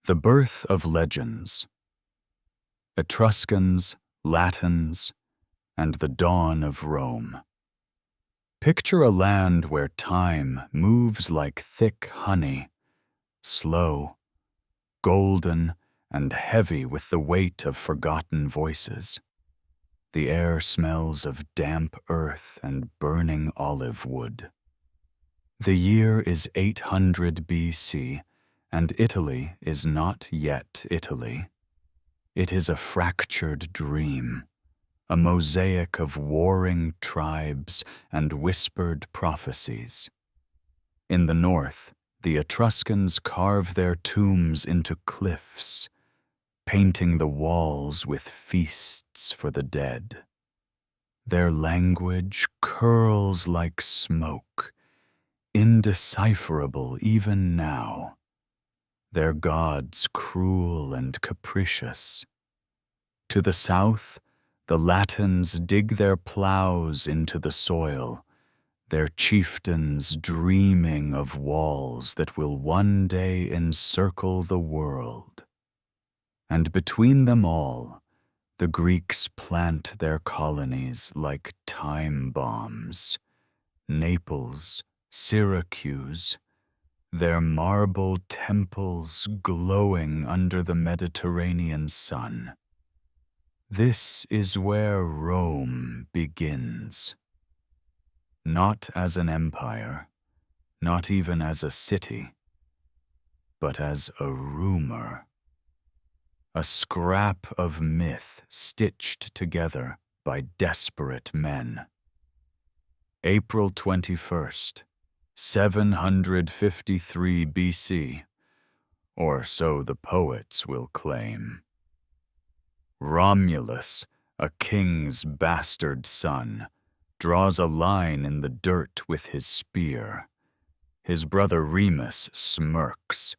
The birth of legends. Etruscans, Latins, and the dawn of Rome. Picture a land where time moves like thick honey, slow, golden, and heavy with the weight of forgotten voices. The air smells of damp earth and burning olive wood. The year is 800 BC, and Italy is not yet Italy. It is a fractured dream, a mosaic of warring tribes and whispered prophecies. In the north, the Etruscans carve their tombs into cliffs, painting the walls with feasts for the dead. Their language curls like smoke, indecipherable even now. Their gods cruel and capricious. To the south, the Latins dig their plows into the soil, their chieftains dreaming of walls that will one day encircle the world. And between them all, the Greeks plant their colonies like time bombs. Naples, Syracuse, their marble temples glowing under the Mediterranean sun. This is where Rome begins. Not as an empire, not even as a city, but as a rumor. A scrap of myth stitched together by desperate men. April 21st, 753 BC, or so the poets will claim. Romulus, a king's bastard son, draws a line in the dirt with his spear. His brother Remus smirks,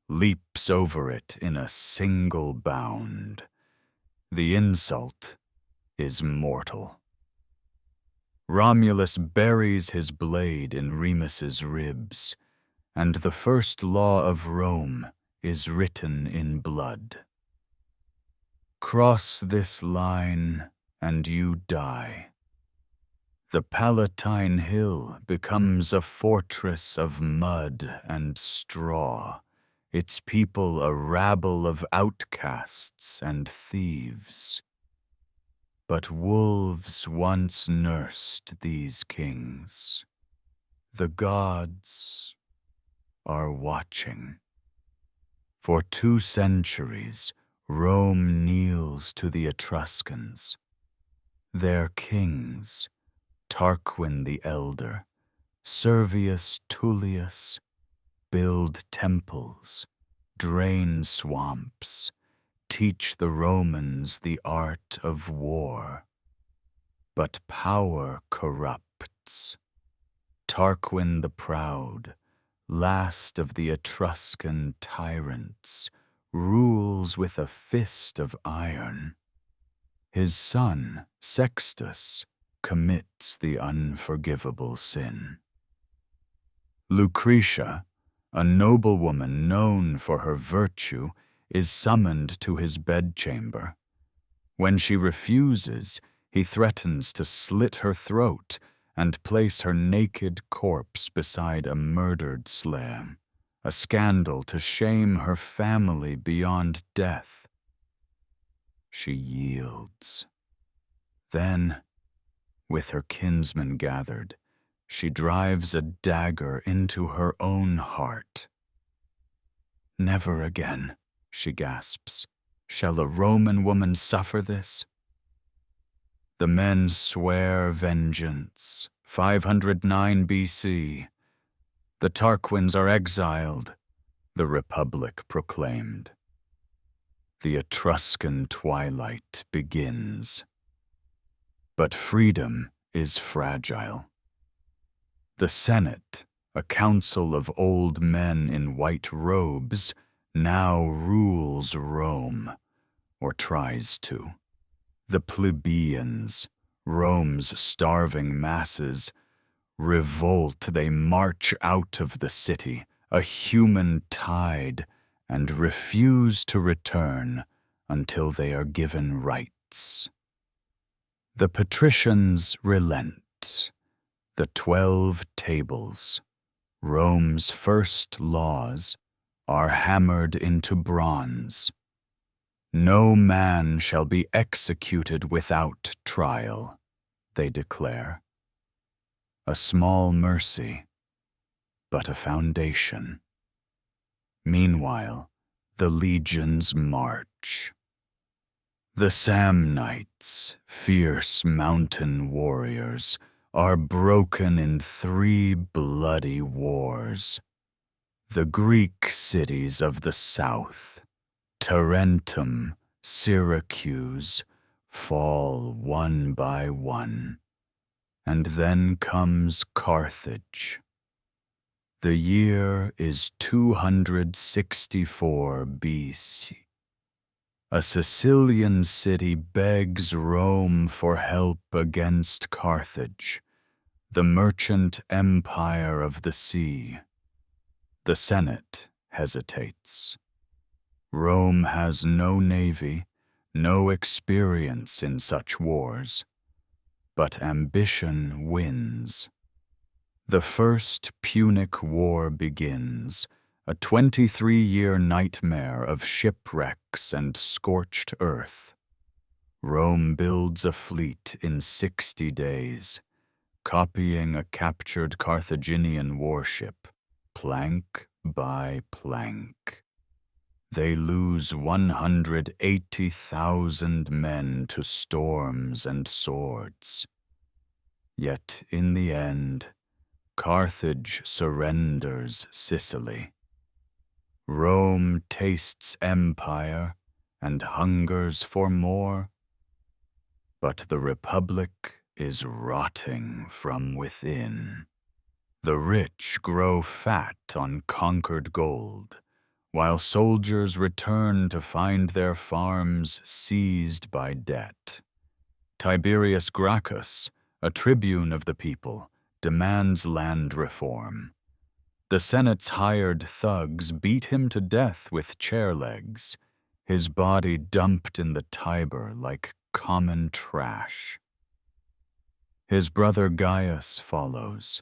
leaps over it in a single bound. The insult is mortal. Romulus buries his blade in Remus's ribs, and the first law of Rome is written in blood. Cross this line, and you die. The Palatine Hill becomes a fortress of mud and straw, its people a rabble of outcasts and thieves. But wolves once nursed these kings. The gods are watching. For 2 centuries, Rome kneels to the Etruscans. Their kings, Tarquin the Elder, Servius Tullius, build temples, drain swamps, teach the Romans the art of war. But power corrupts. Tarquin the Proud, last of the Etruscan tyrants, rules with a fist of iron. His son, Sextus, commits the unforgivable sin. Lucretia, a noblewoman known for her virtue, is summoned to his bedchamber. When she refuses, he threatens to slit her throat and place her naked corpse beside a murdered slayer, a scandal to shame her family beyond death. She yields. Then, with her kinsmen gathered, she drives a dagger into her own heart. Never again, she gasps, shall a Roman woman suffer this? The men swear vengeance. 509 BC. The Tarquins are exiled, the Republic proclaimed. The Etruscan twilight begins. But freedom is fragile. The Senate, a council of old men in white robes, now rules Rome, or tries to. The plebeians, Rome's starving masses, revolt. They march out of the city, a human tide, and refuse to return until they are given rights. The patricians relent. The 12 tables, Rome's first laws, are hammered into bronze. No man shall be executed without trial, they declare. A small mercy, but a foundation. Meanwhile, the legions march. The Samnites, fierce mountain warriors, are broken in 3 bloody wars. The Greek cities of the south, Tarentum, Syracuse, fall one by one. And then comes Carthage. The year is 264 BC. A Sicilian city begs Rome for help against Carthage, the merchant empire of the sea. The Senate hesitates. Rome has no navy, no experience in such wars. But ambition wins. The First Punic War begins, a 23-year nightmare of shipwrecks and scorched earth. Rome builds a fleet in 60 days, copying a captured Carthaginian warship, plank by plank. They lose 180,000 men to storms and swords. Yet in the end, Carthage surrenders Sicily. Rome tastes empire and hungers for more, but the Republic is rotting from within. The rich grow fat on conquered gold, while soldiers return to find their farms seized by debt. Tiberius Gracchus, a tribune of the people, demands land reform. The Senate's hired thugs beat him to death with chair legs, his body dumped in the Tiber like common trash. His brother Gaius follows,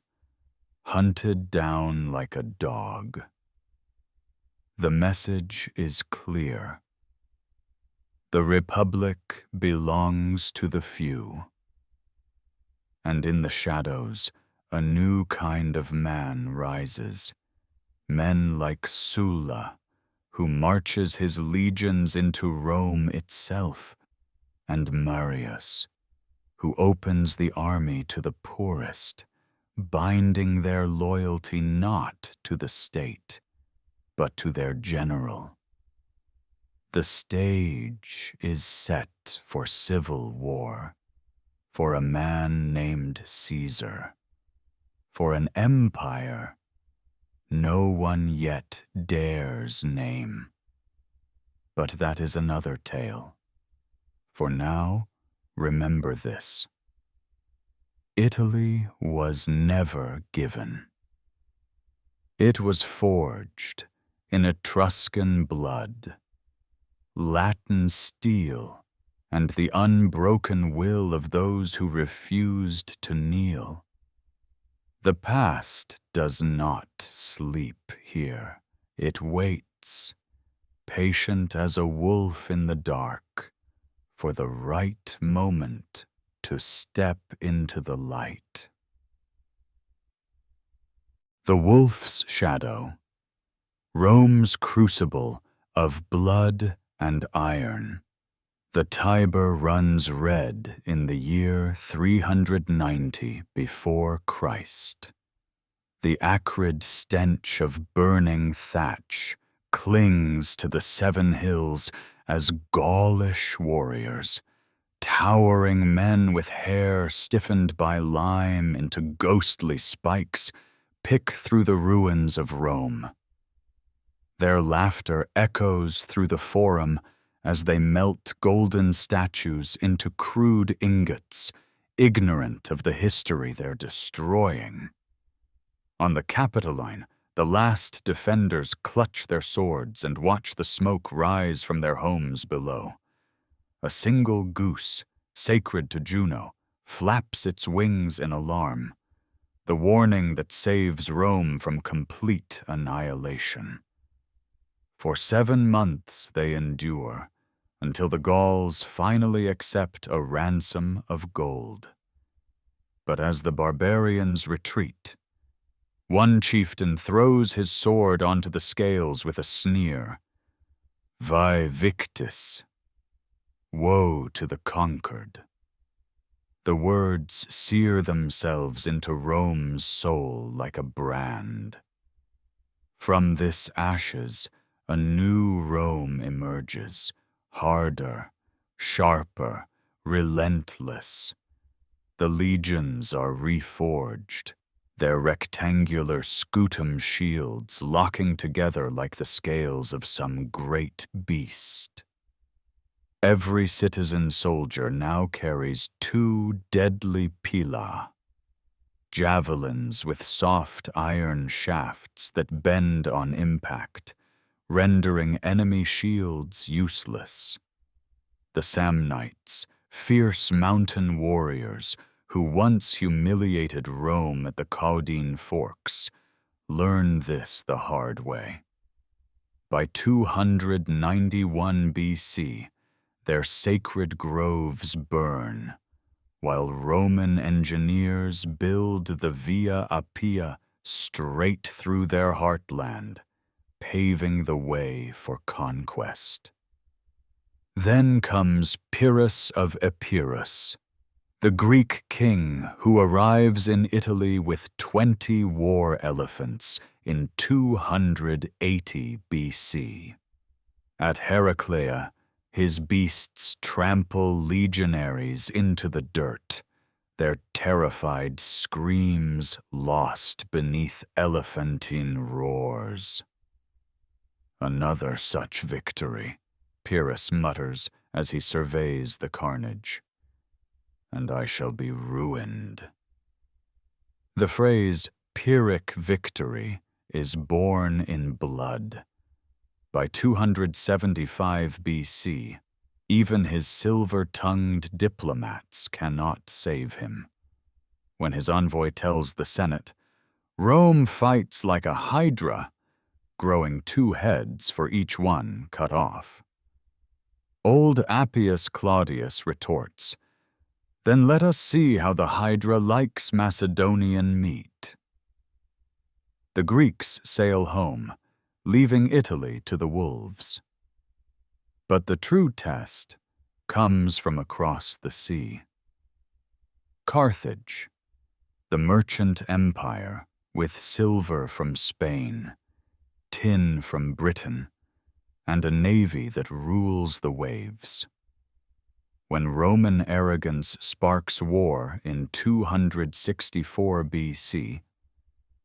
hunted down like a dog. The message is clear. The Republic belongs to the few. And in the shadows, a new kind of man rises. Men like Sulla, who marches his legions into Rome itself, and Marius, who opens the army to the poorest, binding their loyalty not to the state, but to their general. The stage is set for civil war, for a man named Caesar, for an empire no one yet dares name. But that is another tale. For now, remember this. Italy was never given. It was forged in Etruscan blood, Latin steel, and the unbroken will of those who refused to kneel. The past does not sleep here. It waits, patient as a wolf in the dark, for the right moment to step into the light. The Wolf's Shadow, Rome's crucible of blood and iron. The Tiber runs red in the year 390 before Christ. The acrid stench of burning thatch clings to the 7 hills as Gaulish warriors, towering men with hair stiffened by lime into ghostly spikes, pick through the ruins of Rome. Their laughter echoes through the Forum as they melt golden statues into crude ingots, ignorant of the history they're destroying. On the Capitoline, The last defenders clutch their swords and watch the smoke rise from their homes below. A single goose, sacred to Juno, flaps its wings in alarm, the warning that saves Rome from complete annihilation. For 7 months they endure, until the Gauls finally accept a ransom of gold. But as the barbarians retreat, one chieftain throws his sword onto the scales with a sneer. Vae victis. Woe to the conquered. The words sear themselves into Rome's soul like a brand. From this ashes, a new Rome emerges, harder, sharper, relentless. The legions are reforged, their rectangular scutum shields locking together like the scales of some great beast. Every citizen soldier now carries 2 deadly pila, javelins with soft iron shafts that bend on impact, rendering enemy shields useless. The Samnites, fierce mountain warriors who once humiliated Rome at the Caudine Forks, learn this the hard way. By 291 BC, their sacred groves burn, while Roman engineers build the Via Appia straight through their heartland, paving the way for conquest. Then comes Pyrrhus of Epirus, the Greek king who arrives in Italy with 20 war elephants in 280 BC. At Heraclea, his beasts trample legionaries into the dirt, their terrified screams lost beneath elephantine roars. Another such victory, Pyrrhus mutters as he surveys the carnage. And I shall be ruined. The phrase Pyrrhic victory is born in blood. By 275 BC, even his silver-tongued diplomats cannot save him. When his envoy tells the Senate, Rome fights like a hydra, growing 2 heads for each one cut off. Old Appius Claudius retorts, then let us see how the hydra likes Macedonian meat. The Greeks sail home, leaving Italy to the wolves. But the true test comes from across the sea. Carthage, the merchant empire with silver from Spain, tin from Britain, and a navy that rules the waves. When Roman arrogance sparks war in 264 BC,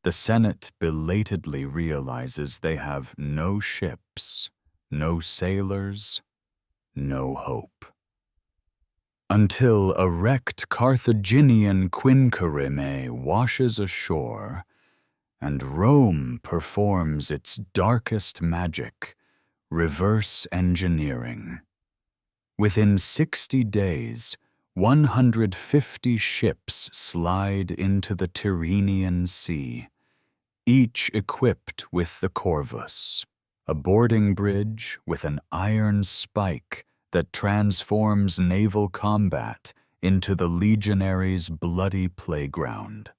the Senate belatedly realizes they have no ships, no sailors, no hope. Until a wrecked Carthaginian quinquereme washes ashore, and Rome performs its darkest magic, reverse engineering. Within 60 days, 150 ships slide into the Tyrrhenian Sea, each equipped with the Corvus, a boarding bridge with an iron spike that transforms naval combat into the legionaries' bloody playground.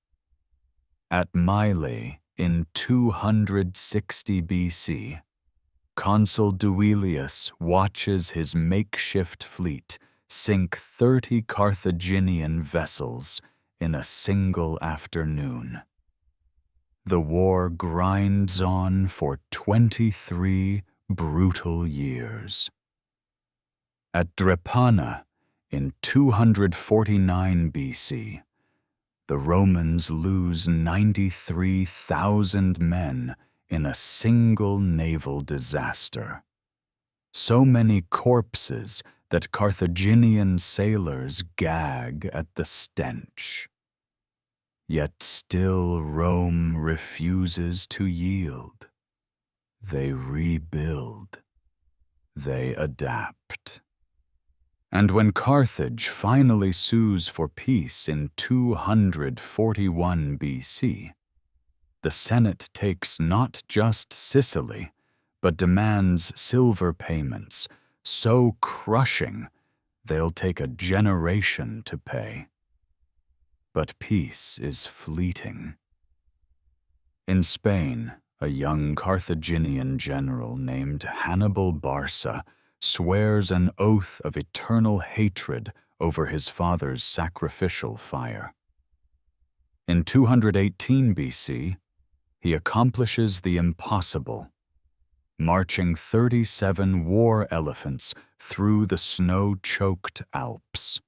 At Mylae in 260 BC, Consul Duilius watches his makeshift fleet sink 30 Carthaginian vessels in a single afternoon. The war grinds on for 23 brutal years. At Drepana in 249 BC, the Romans lose 93,000 men in a single naval disaster. So many corpses that Carthaginian sailors gag at the stench. Yet still Rome refuses to yield. They rebuild. They adapt. And when Carthage finally sues for peace in 241 BC, the Senate takes not just Sicily, but demands silver payments so crushing they'll take a generation to pay. But peace is fleeting. In Spain, a young Carthaginian general named Hannibal Barca swears an oath of eternal hatred over his father's sacrificial fire. In 218 BC, he accomplishes the impossible, marching 37 war elephants through the snow-choked Alps.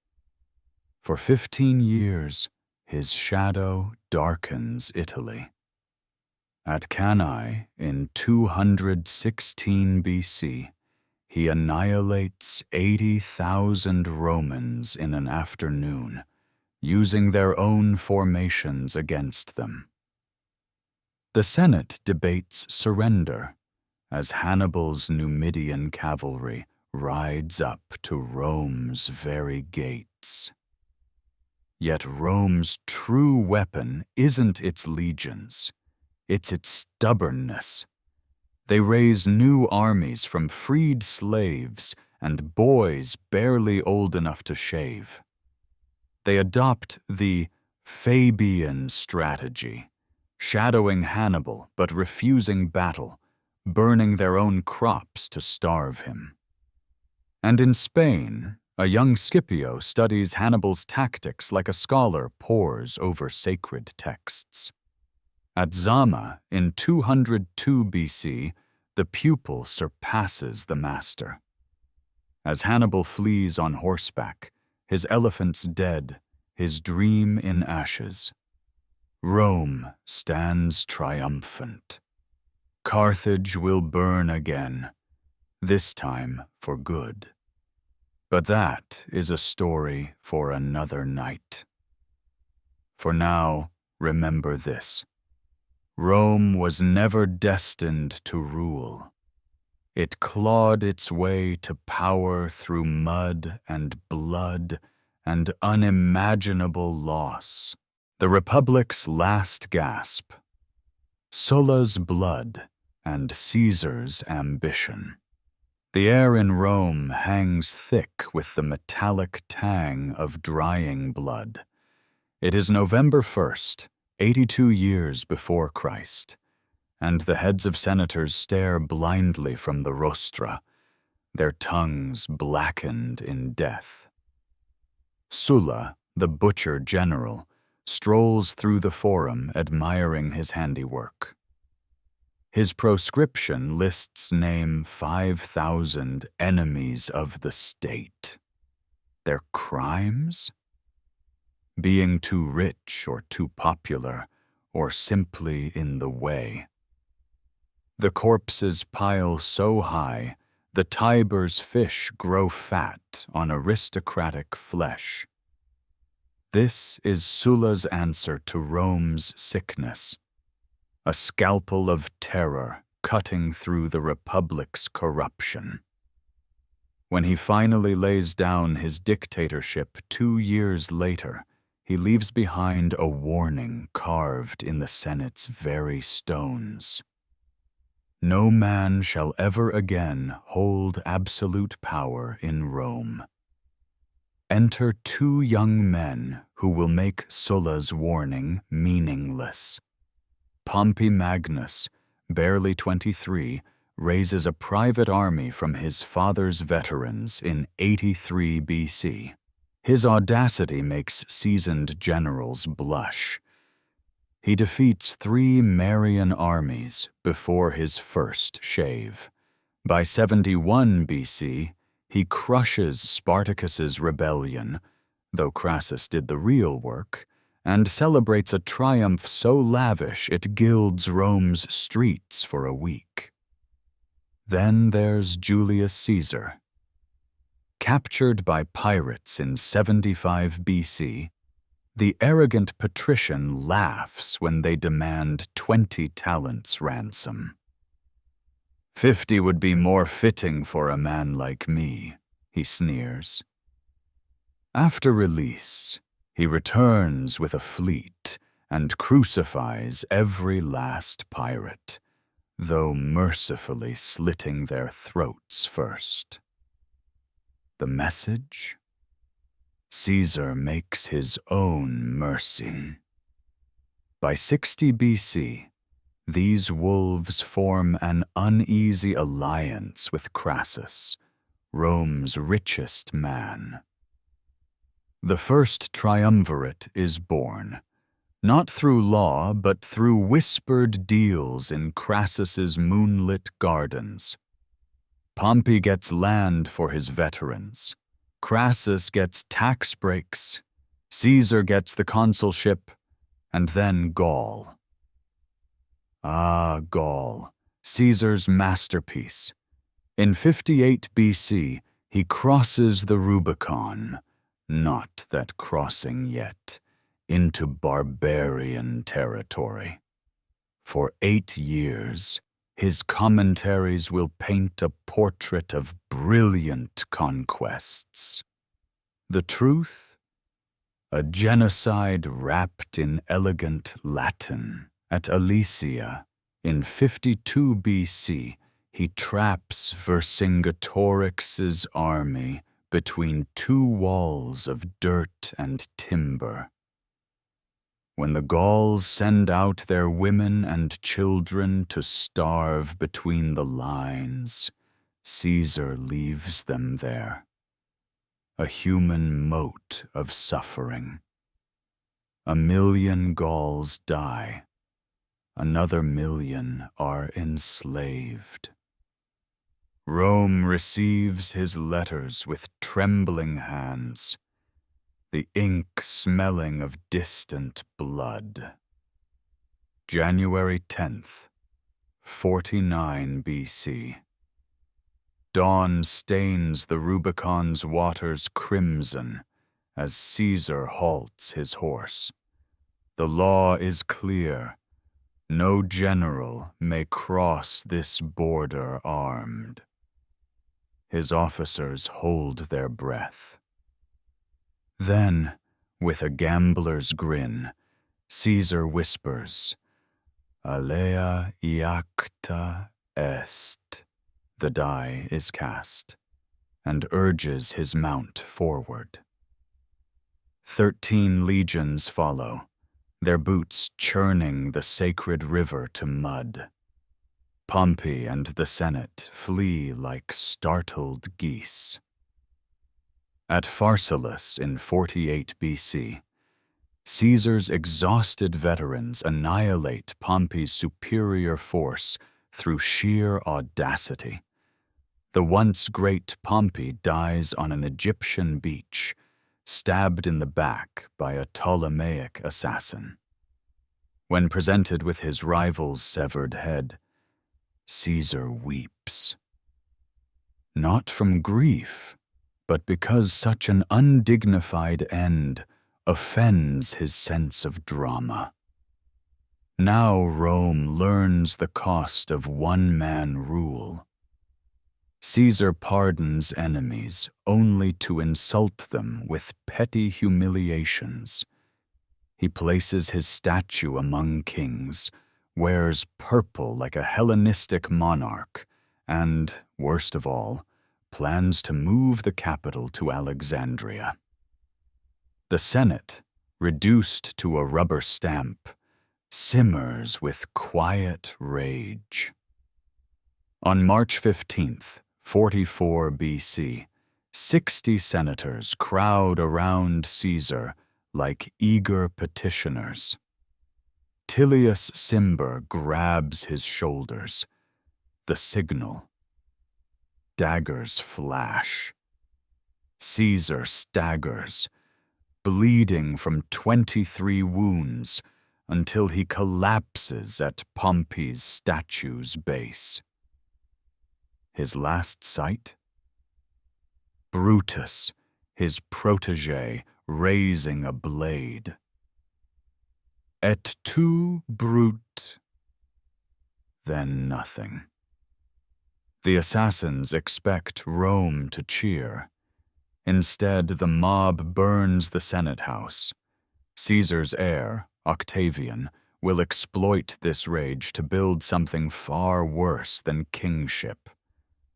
For 15 years, his shadow darkens Italy. At Cannae in 216 BC, he annihilates 80,000 Romans in an afternoon, using their own formations against them. The Senate debates surrender as Hannibal's Numidian cavalry rides up to Rome's very gates. Yet Rome's true weapon isn't its legions, it's its stubbornness. They raise new armies from freed slaves and boys barely old enough to shave. They adopt the Fabian strategy, shadowing Hannibal but refusing battle, burning their own crops to starve him. And in Spain, a young Scipio studies Hannibal's tactics like a scholar pores over sacred texts. At Zama in 202 BC, the pupil surpasses the master. As Hannibal flees on horseback, his elephants dead, his dream in ashes, Rome stands triumphant. Carthage will burn again, this time for good. But that is a story for another night. For now, remember this. Rome was never destined to rule. It clawed its way to power through mud and blood and unimaginable loss. The Republic's last gasp. Sulla's blood and Caesar's ambition. The air in Rome hangs thick with the metallic tang of drying blood. It is November 1st, 82 years before Christ, and the heads of senators stare blindly from the rostra, their tongues blackened in death. Sulla, the butcher general, strolls through the forum admiring his handiwork. His proscription lists name 5,000 enemies of the state. Their crimes? Being too rich or too popular, or simply in the way. The corpses pile so high, the Tiber's fish grow fat on aristocratic flesh. This is Sulla's answer to Rome's sickness. A scalpel of terror cutting through the Republic's corruption. When he finally lays down his dictatorship 2 years later, he leaves behind a warning carved in the Senate's very stones. No man shall ever again hold absolute power in Rome. Enter 2 young men who will make Sulla's warning meaningless. Pompey Magnus, barely 23, raises a private army from his father's veterans in 83 BC. His audacity makes seasoned generals blush. He defeats 3 Marian armies before his first shave. By 71 BC, he crushes Spartacus's rebellion, though Crassus did the real work, and celebrates a triumph so lavish it gilds Rome's streets for a week. Then there's Julius Caesar. Captured by pirates in 75 BC, The arrogant patrician laughs when they demand 20 talents ransom. 50 would be more fitting for a man like me, he sneers. After release, he returns with a fleet and crucifies every last pirate, though mercifully slitting their throats first. The message? Caesar makes his own mercy. By 60 BC, these wolves form an uneasy alliance with Crassus, Rome's richest man. The first triumvirate is born, not through law but through whispered deals in Crassus's moonlit gardens. Pompey gets land for his veterans. Crassus gets tax breaks, Caesar gets the consulship, and then Gaul. Ah, Gaul, Caesar's masterpiece. In 58 BC, he crosses the Rubicon, not that crossing yet, into barbarian territory. For 8 years, his commentaries will paint a portrait of brilliant conquests. The truth? A genocide wrapped in elegant Latin. At Alesia, in 52 BC, he traps Vercingetorix's army between 2 walls of dirt and timber. When the Gauls send out their women and children to starve between the lines, Caesar leaves them there, a human mote of suffering. 1 million Gauls die, another 1 million are enslaved. Rome receives his letters with trembling hands, the ink smelling of distant blood. January 10th, 49 BC. Dawn stains the Rubicon's waters crimson as Caesar halts his horse. The law is clear. No general may cross this border armed. His officers hold their breath. Then, with a gambler's grin, Caesar whispers, "Alea iacta est." The die is cast, and urges his mount forward. 13 legions follow, their boots churning the sacred river to mud. Pompey and the Senate flee like startled geese. At Pharsalus in 48 BC, Caesar's exhausted veterans annihilate Pompey's superior force through sheer audacity. The once great Pompey dies on an Egyptian beach, stabbed in the back by a Ptolemaic assassin. When presented with his rival's severed head, Caesar weeps. Not from grief, but because such an undignified end offends his sense of drama. Now Rome learns the cost of one-man rule. Caesar pardons enemies only to insult them with petty humiliations. He places his statue among kings, wears purple like a Hellenistic monarch, and, worst of all, plans to move the capital to Alexandria. The Senate, reduced to a rubber stamp, simmers with quiet rage. On March 15th, 44 BC, 60 senators crowd around Caesar like eager petitioners. Tilius Cimber grabs his shoulders. The signal. Daggers flash. Caesar staggers, bleeding from 23 wounds until he collapses at Pompey's statue's base. His last sight? Brutus, his protege, raising a blade. Et tu, brute. Then nothing. The assassins expect Rome to cheer. Instead, the mob burns the Senate House. Caesar's heir, Octavian, will exploit this rage to build something far worse than kingship,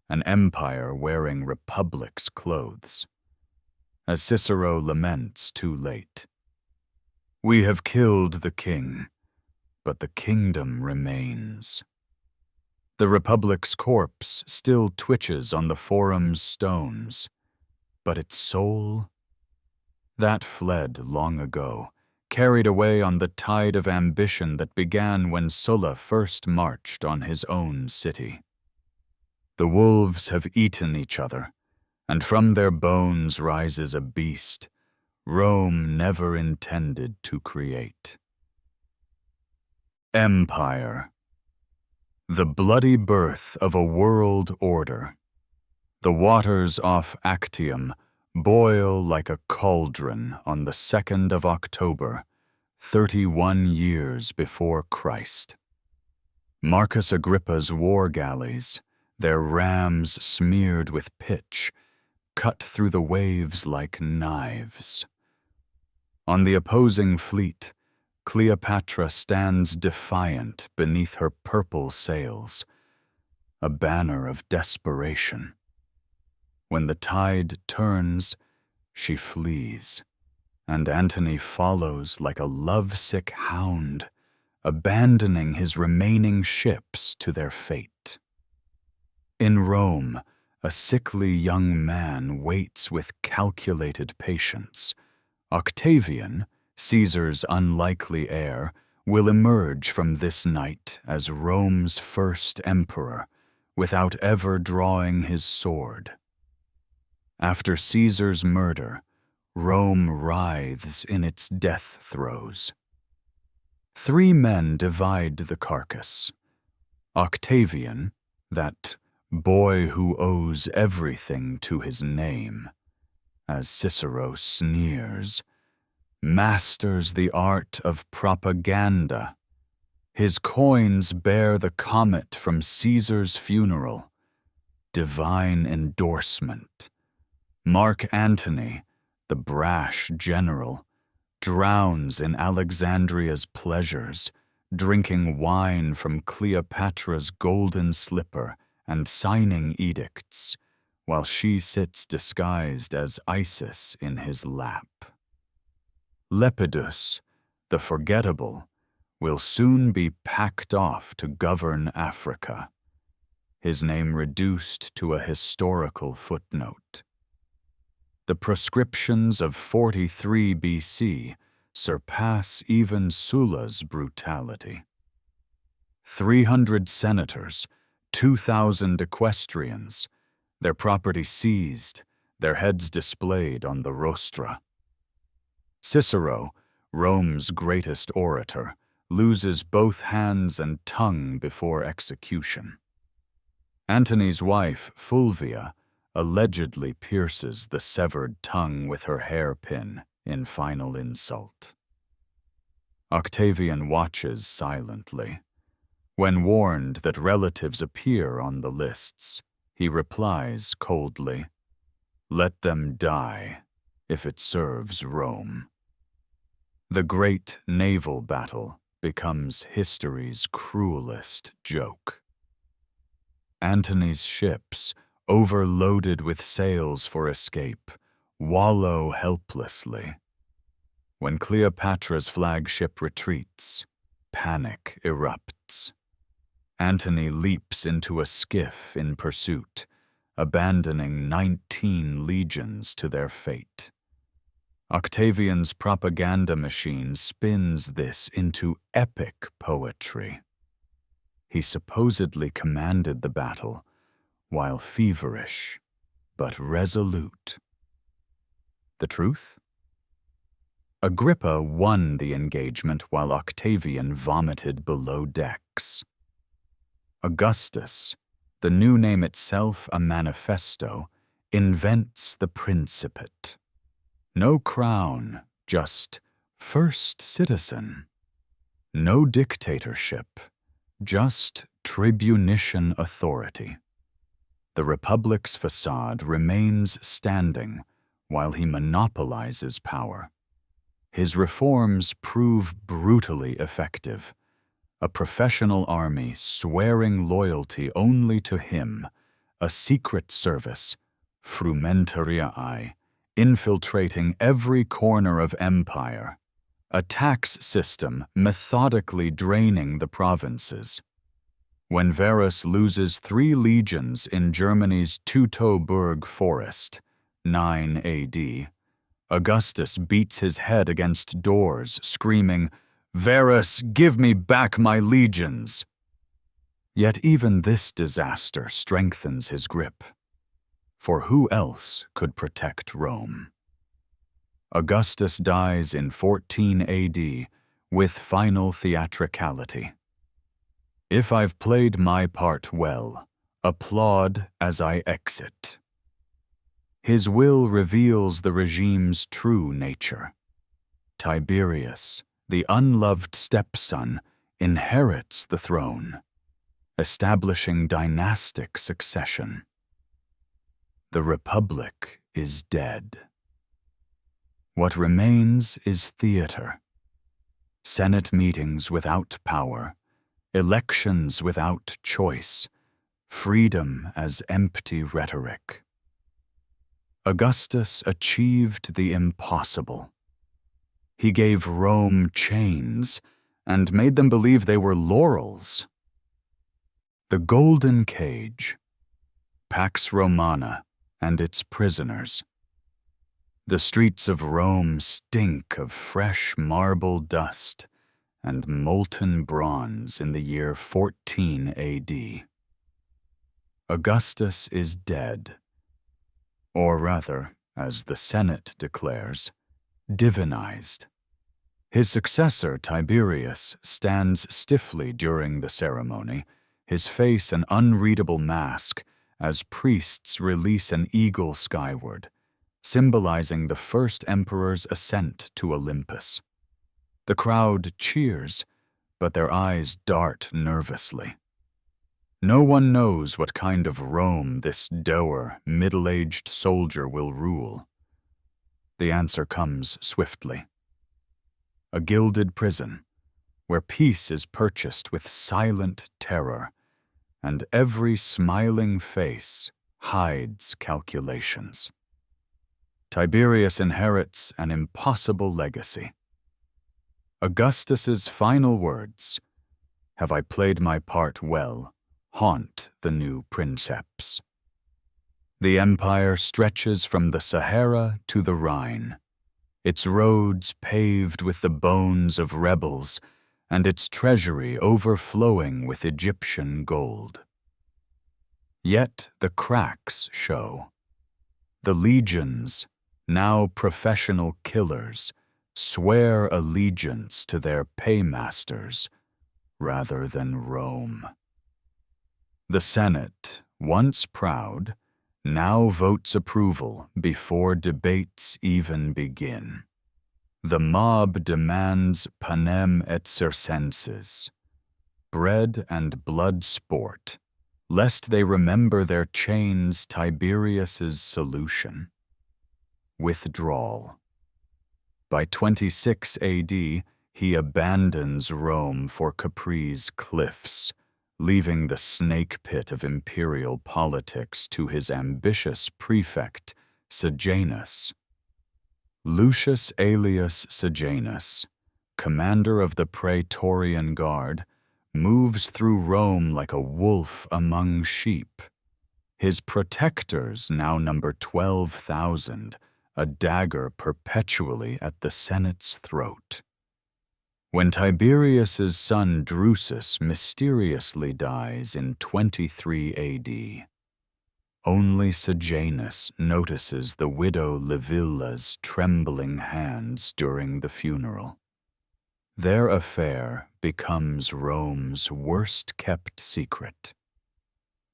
an empire wearing republic's clothes. As Cicero laments too late, "We have killed the king, but the kingdom remains." The republic's corpse still twitches on the forum's stones, but its soul, that fled long ago, carried away on the tide of ambition that began when Sulla first marched on his own city. The wolves have eaten each other, and from their bones rises a beast Rome never intended to create. Empire. The bloody birth of a world order. The waters off Actium boil like a cauldron on the 2nd of October, 31 years before Christ. Marcus Agrippa's war galleys, their rams smeared with pitch, cut through the waves like knives. On the opposing fleet, Cleopatra stands defiant beneath her purple sails, a banner of desperation. When the tide turns, she flees, and Antony follows like a lovesick hound, abandoning his remaining ships to their fate. In Rome, a sickly young man waits with calculated patience. Octavian, Caesar's unlikely heir, will emerge from this night as Rome's first emperor, without ever drawing his sword. After Caesar's murder, Rome writhes in its death throes. 3 men divide the carcass. Octavian, that boy who owes everything to his name, as Cicero sneers, masters the art of propaganda. His coins bear the comet from Caesar's funeral, divine endorsement. Mark Antony, the brash general, drowns in Alexandria's pleasures, drinking wine from Cleopatra's golden slipper and signing edicts, while she sits disguised as Isis in his lap. Lepidus, the forgettable, will soon be packed off to govern Africa, his name reduced to a historical footnote. The proscriptions of 43 BC surpass even Sulla's brutality. 300 senators, 2,000 equestrians, their property seized, their heads displayed on the rostra. Cicero, Rome's greatest orator, loses both hands and tongue before execution. Antony's wife, Fulvia, allegedly pierces the severed tongue with her hairpin in final insult. Octavian watches silently. When warned that relatives appear on the lists, he replies coldly, "Let them die, if it serves Rome." The great naval battle becomes history's cruelest joke. Antony's ships, overloaded with sails for escape, wallow helplessly. When Cleopatra's flagship retreats, panic erupts. Antony leaps into a skiff in pursuit, abandoning 19 legions to their fate. Octavian's propaganda machine spins this into epic poetry. He supposedly commanded the battle, while feverish, but resolute. The truth? Agrippa won the engagement while Octavian vomited below decks. Augustus, the new name itself a manifesto, invents the Principate. No crown, just first citizen. No dictatorship, just tribunician authority. The Republic's facade remains standing while he monopolizes power. His reforms prove brutally effective. A professional army swearing loyalty only to him, a secret service, frumentarii, infiltrating every corner of empire, a tax system methodically draining the provinces. When Varus loses 3 legions in Germany's Teutoburg forest, 9 AD, Augustus beats his head against doors, screaming, "Varus, give me back my legions!" Yet even this disaster strengthens his grip. For who else could protect Rome? Augustus dies in 14 AD with final theatricality. If I've played my part well, applaud as I exit. His will reveals the regime's true nature. Tiberius, the unloved stepson, inherits the throne, establishing dynastic succession. The Republic is dead. What remains is theater. Senate meetings without power, elections without choice, freedom as empty rhetoric. Augustus achieved the impossible. He gave Rome chains and made them believe they were laurels. The Golden Cage, Pax Romana and its prisoners. The streets of Rome stink of fresh marble dust and molten bronze in the year 14 AD. Augustus is dead, or rather, as the Senate declares, divinized. His successor, Tiberius, stands stiffly during the ceremony, his face an unreadable mask, as priests release an eagle skyward, symbolizing the first emperor's ascent to Olympus. The crowd cheers, but their eyes dart nervously. No one knows what kind of Rome this dour, middle-aged soldier will rule. The answer comes swiftly. A gilded prison, where peace is purchased with silent terror, and every smiling face hides calculations. Tiberius inherits an impossible legacy. Augustus's final words, "Have I played my part well?" haunt the new princeps. The empire stretches from the Sahara to the Rhine, its roads paved with the bones of rebels, and its treasury overflowing with Egyptian gold. Yet the cracks show. The legions, now professional killers, swear allegiance to their paymasters rather than Rome. The Senate, once proud, now votes approval before debates even begin. The mob demands panem et circenses, bread and blood sport, lest they remember their chains Tiberius's solution. Withdrawal. By 26 AD, he abandons Rome for Capri's cliffs, leaving the snake pit of imperial politics to his ambitious prefect, Sejanus. Lucius Aelius Sejanus, commander of the Praetorian Guard, moves through Rome like a wolf among sheep. His protectors now number 12,000, a dagger perpetually at the Senate's throat. When Tiberius's son Drusus mysteriously dies in 23 AD, only Sejanus notices the widow Livilla's trembling hands during the funeral. Their affair becomes Rome's worst-kept secret.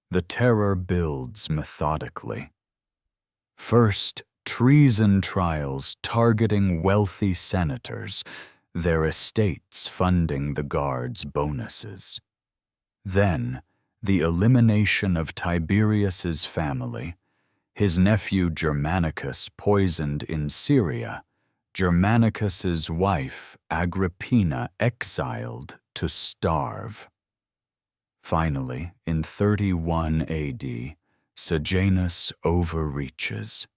The terror builds methodically. First, treason trials targeting wealthy senators, their estates funding the guards' bonuses. Then, the elimination of Tiberius's family, his nephew Germanicus poisoned in Syria, Germanicus's wife Agrippina exiled to starve. Finally, in 31 AD, Sejanus overreaches,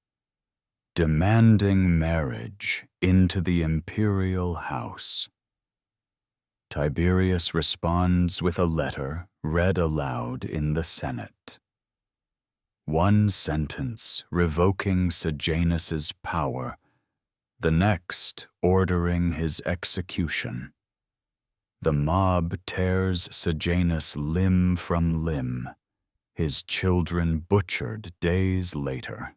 demanding marriage into the imperial house. Tiberius responds with a letter read aloud in the Senate. One sentence revoking Sejanus's power, the next ordering his execution. The mob tears Sejanus limb from limb, his children butchered days later.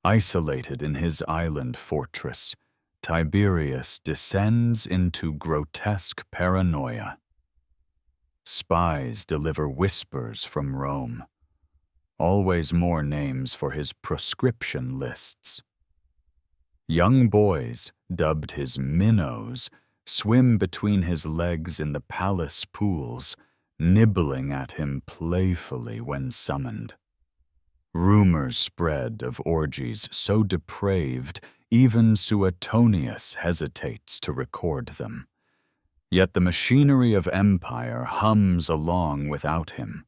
Isolated in his island fortress, Tiberius descends into grotesque paranoia. Spies deliver whispers from Rome, always more names for his proscription lists. Young boys, dubbed his minnows, swim between his legs in the palace pools, nibbling at him playfully when summoned. Rumors spread of orgies so depraved, even Suetonius hesitates to record them. Yet the machinery of empire hums along without him.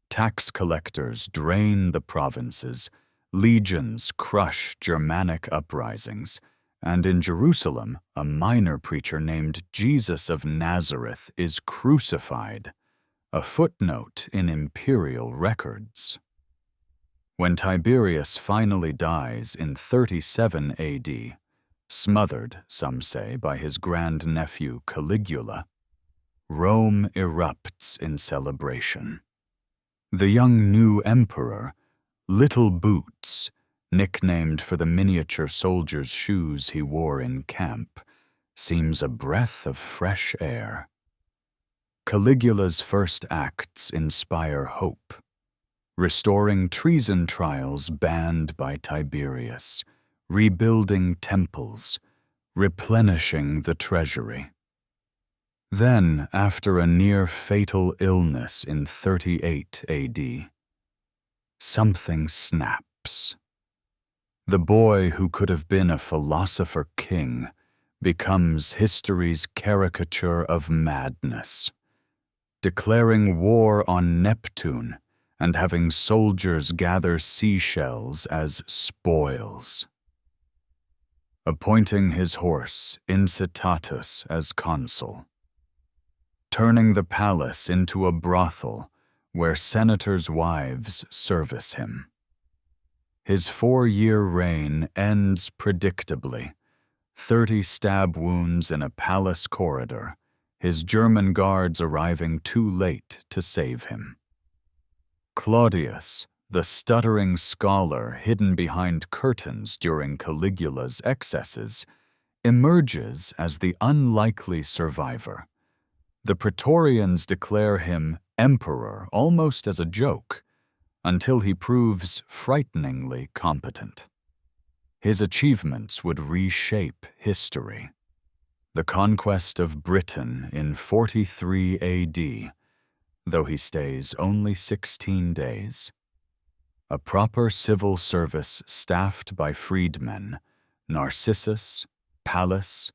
Tax collectors drain the provinces, legions crush Germanic uprisings, and in Jerusalem, a minor preacher named Jesus of Nazareth is crucified, a footnote in imperial records. When Tiberius finally dies in 37 AD, smothered, some say, by his grandnephew Caligula, Rome erupts in celebration. The young new emperor, Little Boots, nicknamed for the miniature soldier's shoes he wore in camp, seems a breath of fresh air. Caligula's first acts inspire hope, restoring treason trials banned by Tiberius, rebuilding temples, replenishing the treasury. Then, after a near-fatal illness in 38 AD, something snaps. The boy who could have been a philosopher king becomes history's caricature of madness, declaring war on Neptune and having soldiers gather seashells as spoils. Appointing his horse Incitatus as consul. Turning the palace into a brothel where senators' wives service him. His 4-year reign ends predictably, 30 stab wounds in a palace corridor, his German guards arriving too late to save him. Claudius, the stuttering scholar hidden behind curtains during Caligula's excesses, emerges as the unlikely survivor. The Praetorians declare him emperor almost as a joke, until he proves frighteningly competent. His achievements would reshape history. The conquest of Britain in 43 AD, though he stays only 16 days. A proper civil service staffed by freedmen, Narcissus, Pallas,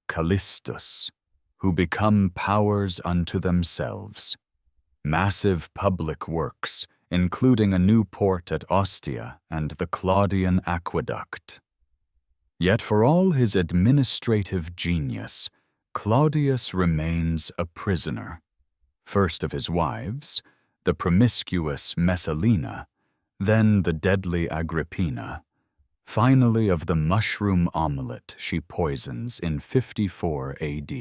Callistus, who become powers unto themselves. Massive public works, including a new port at Ostia and the Claudian aqueduct. Yet for all his administrative genius, Claudius remains a prisoner. First of his wives, the promiscuous Messalina, then the deadly Agrippina, finally of the mushroom omelet she poisons in 54 AD.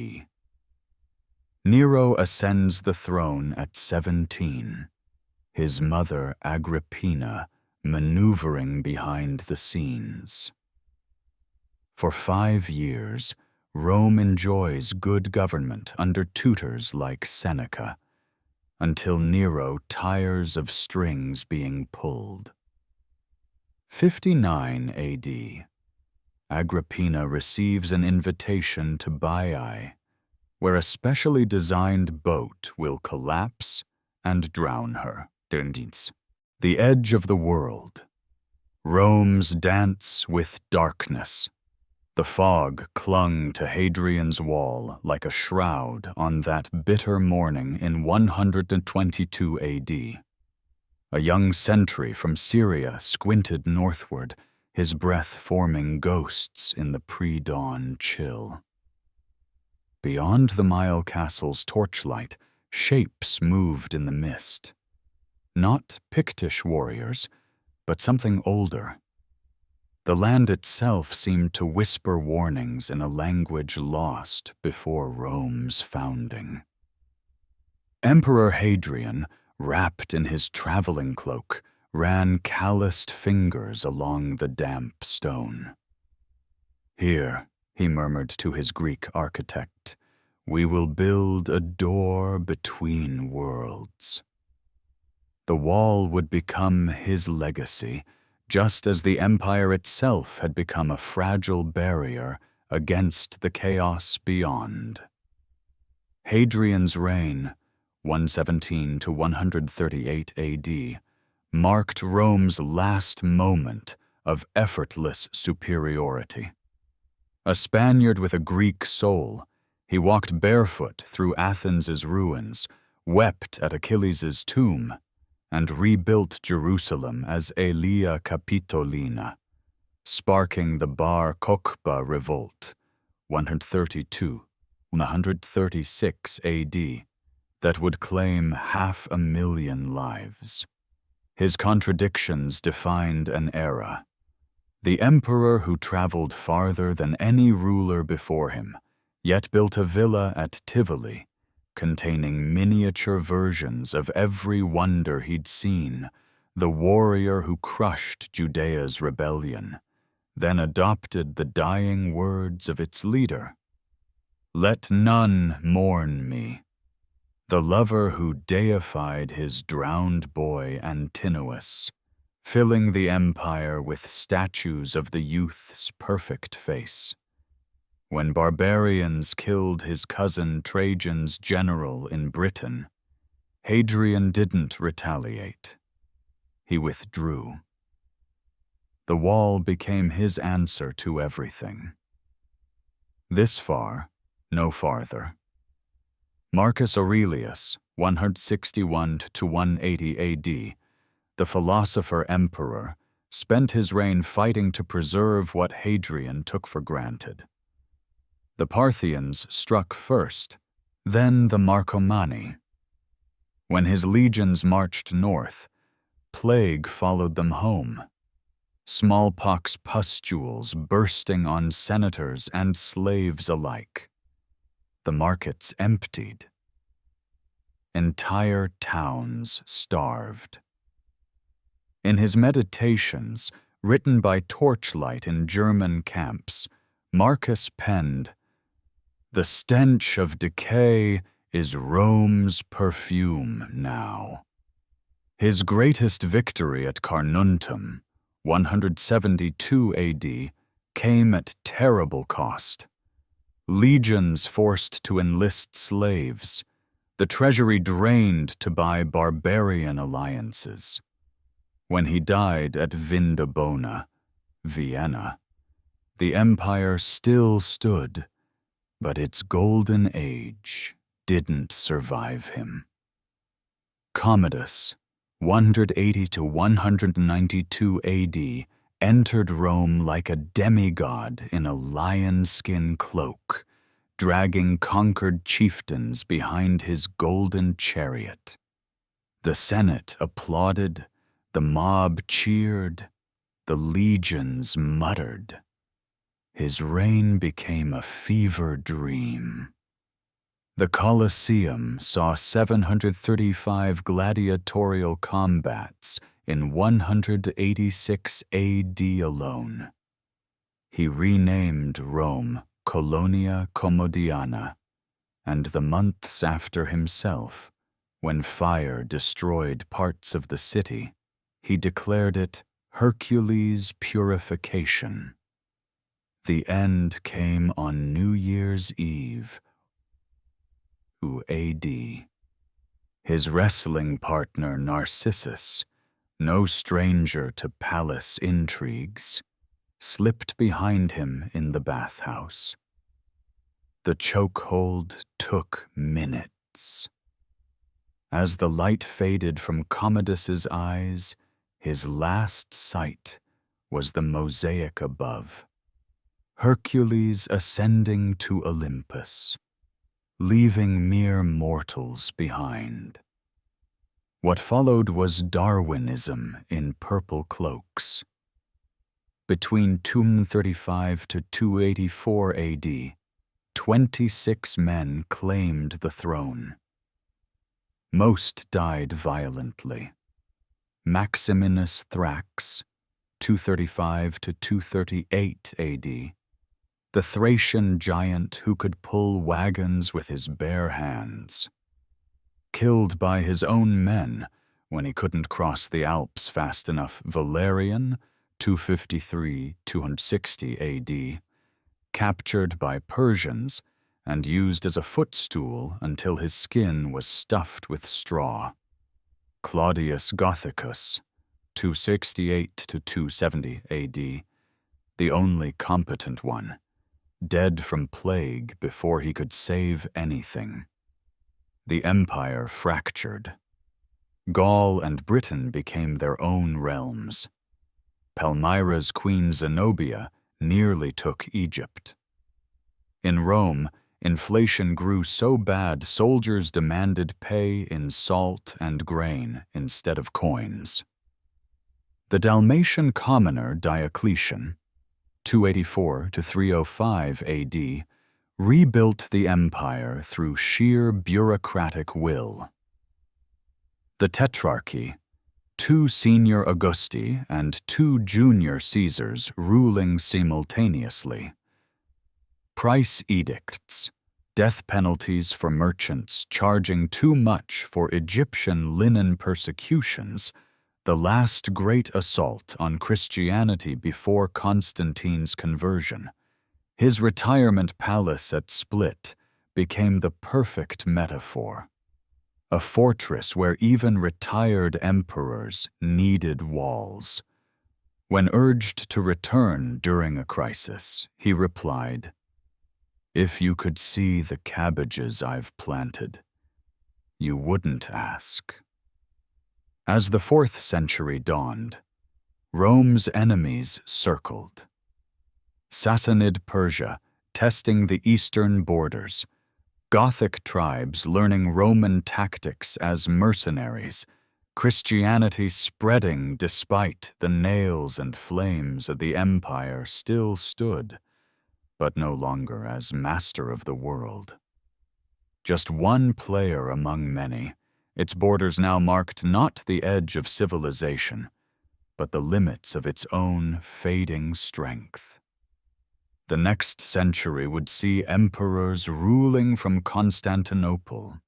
Nero ascends the throne at 17, his mother Agrippina maneuvering behind the scenes. For 5 years, Rome enjoys good government under tutors like Seneca, until Nero tires of strings being pulled. 59 AD. Agrippina receives an invitation to Baiae, where a specially designed boat will collapse and drown her. The edge of the world. Rome's dance with darkness. The fog clung to Hadrian's wall like a shroud on that bitter morning in 122 AD. A young sentry from Syria squinted northward, his breath forming ghosts in the pre-dawn chill. Beyond the Mile Castle's torchlight, shapes moved in the mist. Not Pictish warriors, but something older. The land itself seemed to whisper warnings in a language lost before Rome's founding. Emperor Hadrian, wrapped in his traveling cloak, ran calloused fingers along the damp stone. "Here," he murmured to his Greek architect, "we will build a door between worlds." The wall would become his legacy, just as the empire itself had become a fragile barrier against the chaos beyond. Hadrian's reign, 117 to 138 AD, marked Rome's last moment of effortless superiority. A Spaniard with a Greek soul, he walked barefoot through Athens' ruins, wept at Achilles' tomb, and rebuilt Jerusalem as Aelia Capitolina, sparking the Bar Kokhba revolt, 136 AD, that would claim 500,000 lives. His contradictions defined an era. The emperor who traveled farther than any ruler before him, yet built a villa at Tivoli, containing miniature versions of every wonder he'd seen, the warrior who crushed Judea's rebellion, then adopted the dying words of its leader. "Let none mourn me," the lover who deified his drowned boy Antinous, filling the empire with statues of the youth's perfect face. When barbarians killed his cousin Trajan's general in Britain, Hadrian didn't retaliate. He withdrew. The wall became his answer to everything. This far, no farther. Marcus Aurelius, 161 to 180 AD, the philosopher-emperor, spent his reign fighting to preserve what Hadrian took for granted. The Parthians struck first, then the Marcomanni. When his legions marched north, plague followed them home. Smallpox pustules bursting on senators and slaves alike. The markets emptied. Entire towns starved. In his meditations, written by torchlight in German camps, Marcus penned, "The stench of decay is Rome's perfume now." His greatest victory at Carnuntum, 172 AD, came at terrible cost. Legions forced to enlist slaves, the treasury drained to buy barbarian alliances. When he died at Vindobona, Vienna, the empire still stood, but its golden age didn't survive him. Commodus, 180 to 192 AD, entered Rome like a demigod in a lion-skin cloak, dragging conquered chieftains behind his golden chariot. The Senate applauded, the mob cheered, the legions muttered. His reign became a fever dream. The Colosseum saw 735 gladiatorial combats in 186 AD alone. He renamed Rome Colonia Commodiana, and the months after himself, when fire destroyed parts of the city, he declared it Hercules' Purification. the end came on New Year's Eve, AD. His wrestling partner Narcissus, no stranger to palace intrigues, slipped behind him in the bathhouse. The chokehold took minutes. As the light faded from Commodus's eyes, his last sight was the mosaic above, Hercules ascending to Olympus, leaving mere mortals behind. What followed was Darwinism in purple cloaks. Between 235 to 284 AD, 26 men claimed the throne. Most died violently. Maximinus Thrax, 235 to 238 AD, the Thracian giant who could pull wagons with his bare hands. Killed by his own men when he couldn't cross the Alps fast enough, Valerian, 253–260 AD, captured by Persians and used as a footstool until his skin was stuffed with straw. Claudius Gothicus, 268–270 AD, the only competent one, dead from plague before he could save anything. The empire fractured. Gaul and Britain became their own realms. Palmyra's queen Zenobia nearly took Egypt. In Rome, inflation grew so bad soldiers demanded pay in salt and grain instead of coins. The Dalmatian commoner Diocletian, 284–305 AD, rebuilt the empire through sheer bureaucratic will. The Tetrarchy, 2 senior Augusti and 2 junior Caesars ruling simultaneously. Price edicts, death penalties for merchants charging too much for Egyptian linen persecutions, the last great assault on Christianity before Constantine's conversion. His retirement palace at Split became the perfect metaphor. A fortress where even retired emperors needed walls. When urged to return during a crisis, he replied, "If you could see the cabbages I've planted, you wouldn't ask." As the 4th century dawned, Rome's enemies circled. Sassanid Persia, testing the eastern borders, Gothic tribes learning Roman tactics as mercenaries, Christianity spreading despite the nails and flames of the empire still stood, but no longer as master of the world. Just one player among many, its borders now marked not the edge of civilization, but the limits of its own fading strength. The next century would see emperors ruling from Constantinople,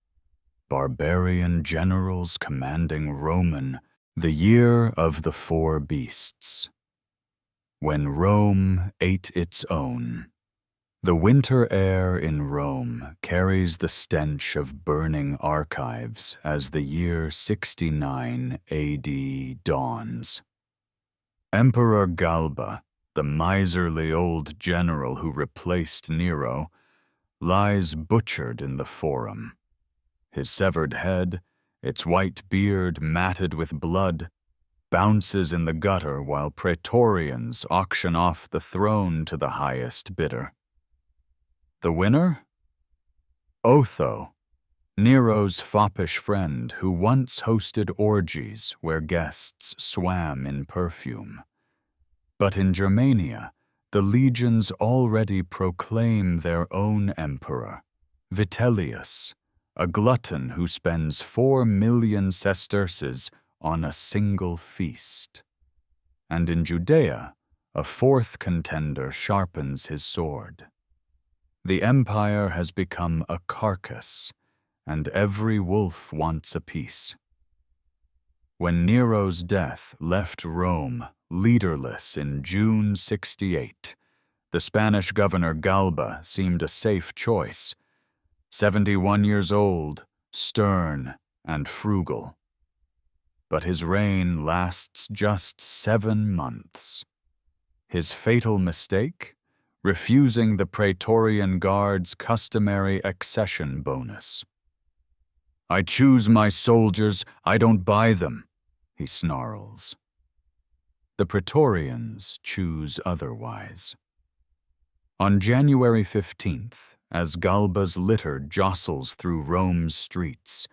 barbarian generals commanding Roman, the year of the 4 beasts. When Rome ate its own. The winter air in Rome carries the stench of burning archives as the year 69 AD dawns. Emperor Galba, the miserly old general who replaced Nero, lies butchered in the Forum. His severed head, its white beard matted with blood, bounces in the gutter while praetorians auction off the throne to the highest bidder. The winner? Otho, Nero's foppish friend who once hosted orgies where guests swam in perfume. But in Germania, the legions already proclaim their own emperor, Vitellius, a glutton who spends 4 million sesterces on a single feast. And in Judea, a 4th contender sharpens his sword. The empire has become a carcass, and every wolf wants a piece. When Nero's death left Rome leaderless in June 68, The Spanish governor Galba seemed a safe choice. 71 years old, stern and frugal. But his reign lasts just 7 months. His fatal mistake? Refusing the Praetorian Guard's customary accession bonus. "I choose my soldiers, I don't buy them," he snarls. The Praetorians choose otherwise. On January 15th, as Galba's litter jostles through Rome's streets,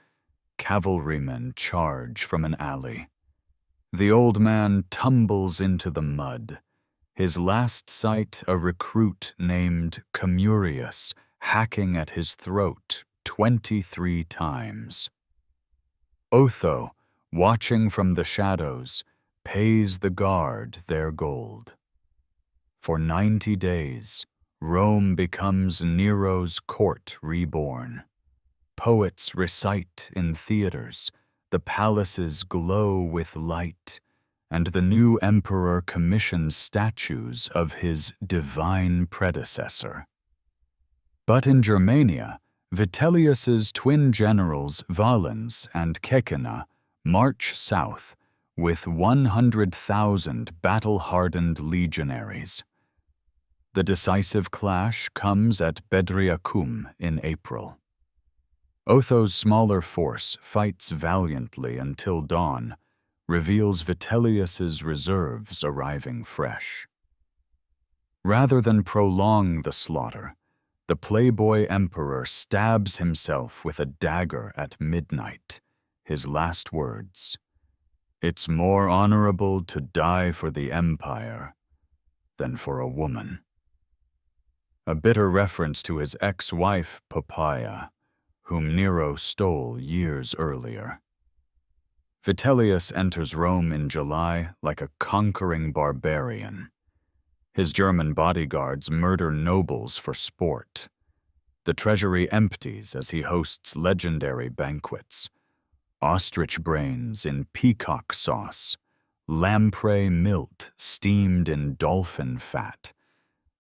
cavalrymen charge from an alley. The old man tumbles into the mud, his last sight a recruit named Camurius hacking at his throat 23 times. Otho, watching from the shadows, pays the guard their gold. For 90 days, Rome becomes Nero's court reborn. Poets recite in theaters, the palaces glow with light, and the new emperor commissions statues of his divine predecessor. But in Germania, Vitellius's twin generals Valens and Caecina march south with 100,000 battle-hardened legionaries. The decisive clash comes at Bedriacum in April. Otho's smaller force fights valiantly until dawn, reveals Vitellius's reserves arriving fresh. Rather than prolong the slaughter, the playboy emperor stabs himself with a dagger at midnight, his last words, "It's more honorable to die for the empire than for a woman." A bitter reference to his ex-wife Poppaea, whom Nero stole years earlier. Vitellius enters Rome in July like a conquering barbarian. His German bodyguards murder nobles for sport. The treasury empties as he hosts legendary banquets. Ostrich brains in peacock sauce, lamprey milt steamed in dolphin fat,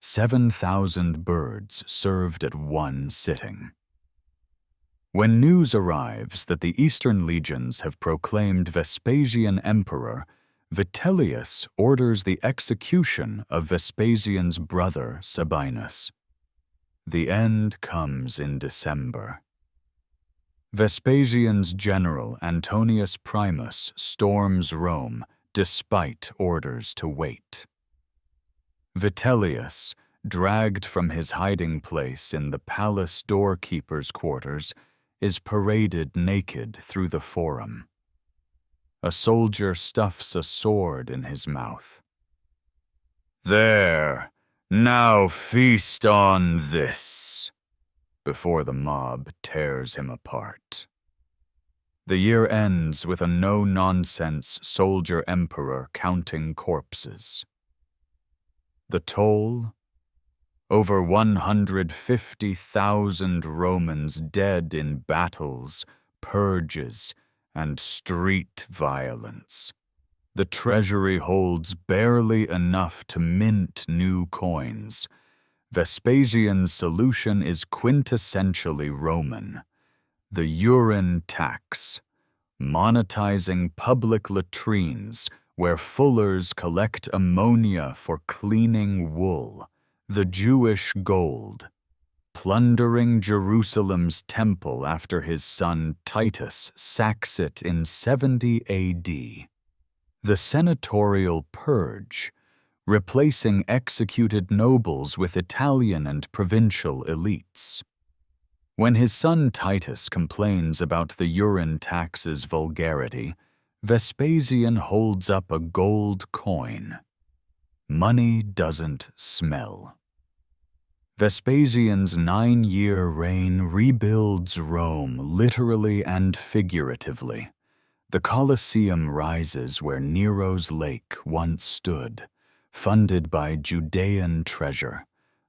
7,000 birds served at one sitting. When news arrives that the Eastern legions have proclaimed Vespasian emperor, Vitellius orders the execution of Vespasian's brother Sabinus. The end comes in December. Vespasian's general Antonius Primus storms Rome despite orders to wait. Vitellius, dragged from his hiding place in the palace doorkeeper's quarters, is paraded naked through the forum. A soldier stuffs a sword in his mouth. "There, now feast on this," before the mob tears him apart. The year ends with a no-nonsense soldier emperor counting corpses. The toll? Over 150,000 Romans dead in battles, purges, and street violence. The treasury holds barely enough to mint new coins. Vespasian's solution is quintessentially Roman. The urine tax, monetizing public latrines where fullers collect ammonia for cleaning wool. The Jewish gold, plundering Jerusalem's temple after his son Titus sacks it in 70 AD. The senatorial purge, replacing executed nobles with Italian and provincial elites. When his son Titus complains about the urine tax's vulgarity, Vespasian holds up a gold coin. Money doesn't smell. Vespasian's 9-year reign rebuilds Rome literally and figuratively. The Colosseum rises where Nero's lake once stood, funded by Judean treasure.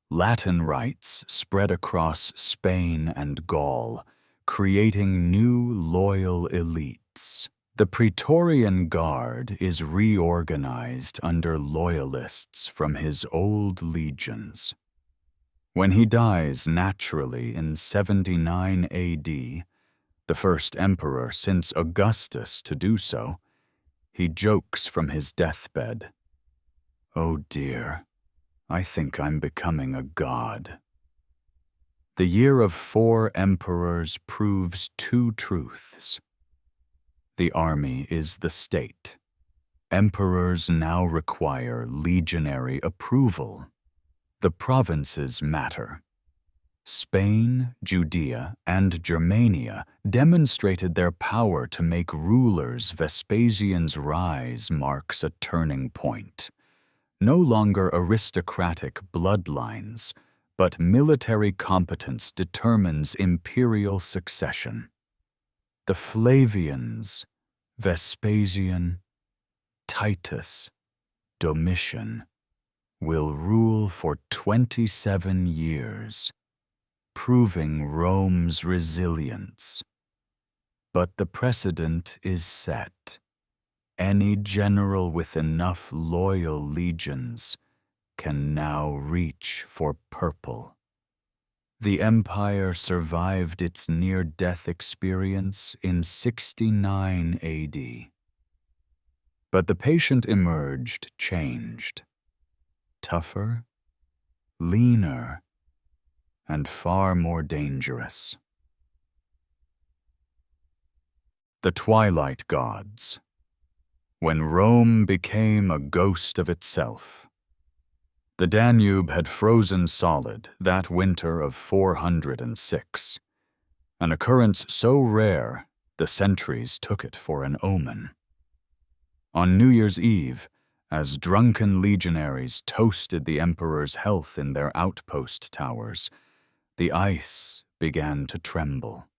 Latin rites spread across Spain and Gaul, creating new loyal elites, The Praetorian Guard is reorganized under loyalists from his old legions. When he dies naturally in 79 AD, the first emperor since Augustus to do so, he jokes from his deathbed, "Oh dear, I think I'm becoming a god." The year of 4 emperors proves 2 truths. The army is the state. Emperors now require legionary approval. The provinces matter. Spain, Judea, and Germania demonstrated their power to make rulers. Vespasian's rise marks a turning point. No longer aristocratic bloodlines, but military competence determines imperial succession. The Flavians, Vespasian, Titus, Domitian, will rule for 27 years, proving Rome's resilience. But the precedent is set. Any general with enough loyal legions can now reach for purple. The empire survived its near-death experience in 69 AD. But the patient emerged changed. Tougher, leaner, and far more dangerous. The Twilight Gods. When Rome became a ghost of itself. The Danube had frozen solid that winter of 406, an occurrence so rare the centuries took it for an omen. On New Year's Eve, as drunken legionaries toasted the emperor's health in their outpost towers, the ice began to tremble,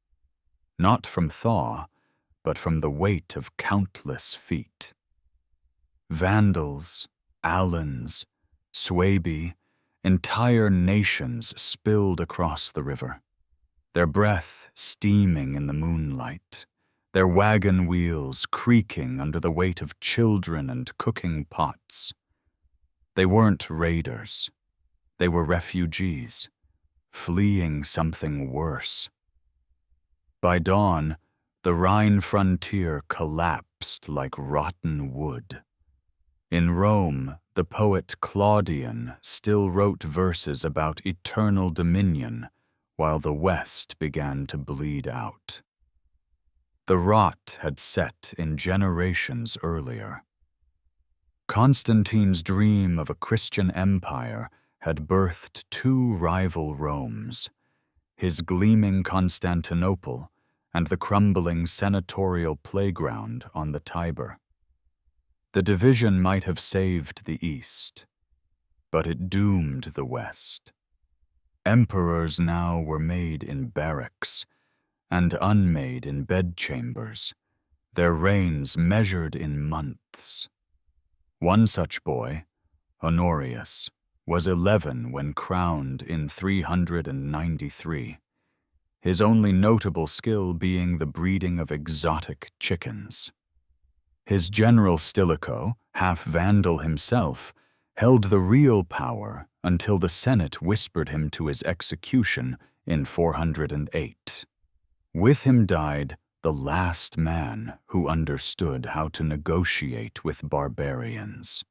not from thaw, but from the weight of countless feet. Vandals, Alans, Suebi, entire nations spilled across the river, their breath steaming in the moonlight, their wagon wheels creaking under the weight of children and cooking pots. They weren't raiders. They were refugees, fleeing something worse. By dawn, the Rhine frontier collapsed like rotten wood. In Rome, the poet Claudian still wrote verses about eternal dominion while the West began to bleed out. The rot had set in generations earlier. Constantine's dream of a Christian empire had birthed 2 rival Romes, his gleaming Constantinople and the crumbling senatorial playground on the Tiber. The division might have saved the East, but it doomed the West. Emperors now were made in barracks and unmade in bedchambers, their reigns measured in months. One such boy, Honorius, was 11 when crowned in 393, his only notable skill being the breeding of exotic chickens. His general Stilicho, half Vandal himself, held the real power until the Senate whispered him to his execution in 408. With him died the last man who understood how to negotiate with barbarians.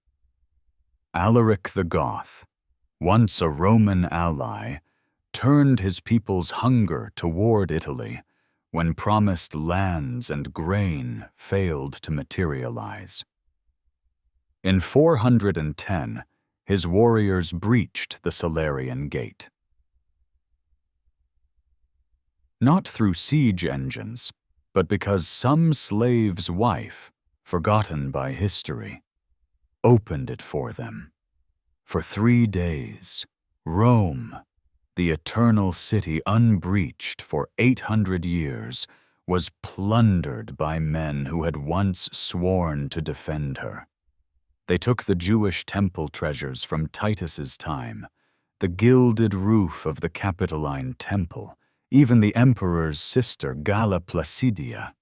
Alaric the Goth, once a Roman ally, turned his people's hunger toward Italy when promised lands and grain failed to materialize. In 410, his warriors breached the Salarian Gate. Not through siege engines, but because some slave's wife, forgotten by history, opened it for them. For 3 days, Rome, the eternal city unbreached for 800 years, was plundered by men who had once sworn to defend her. They took the Jewish temple treasures from Titus's time, the gilded roof of the Capitoline temple, even the emperor's sister Galla Placidia.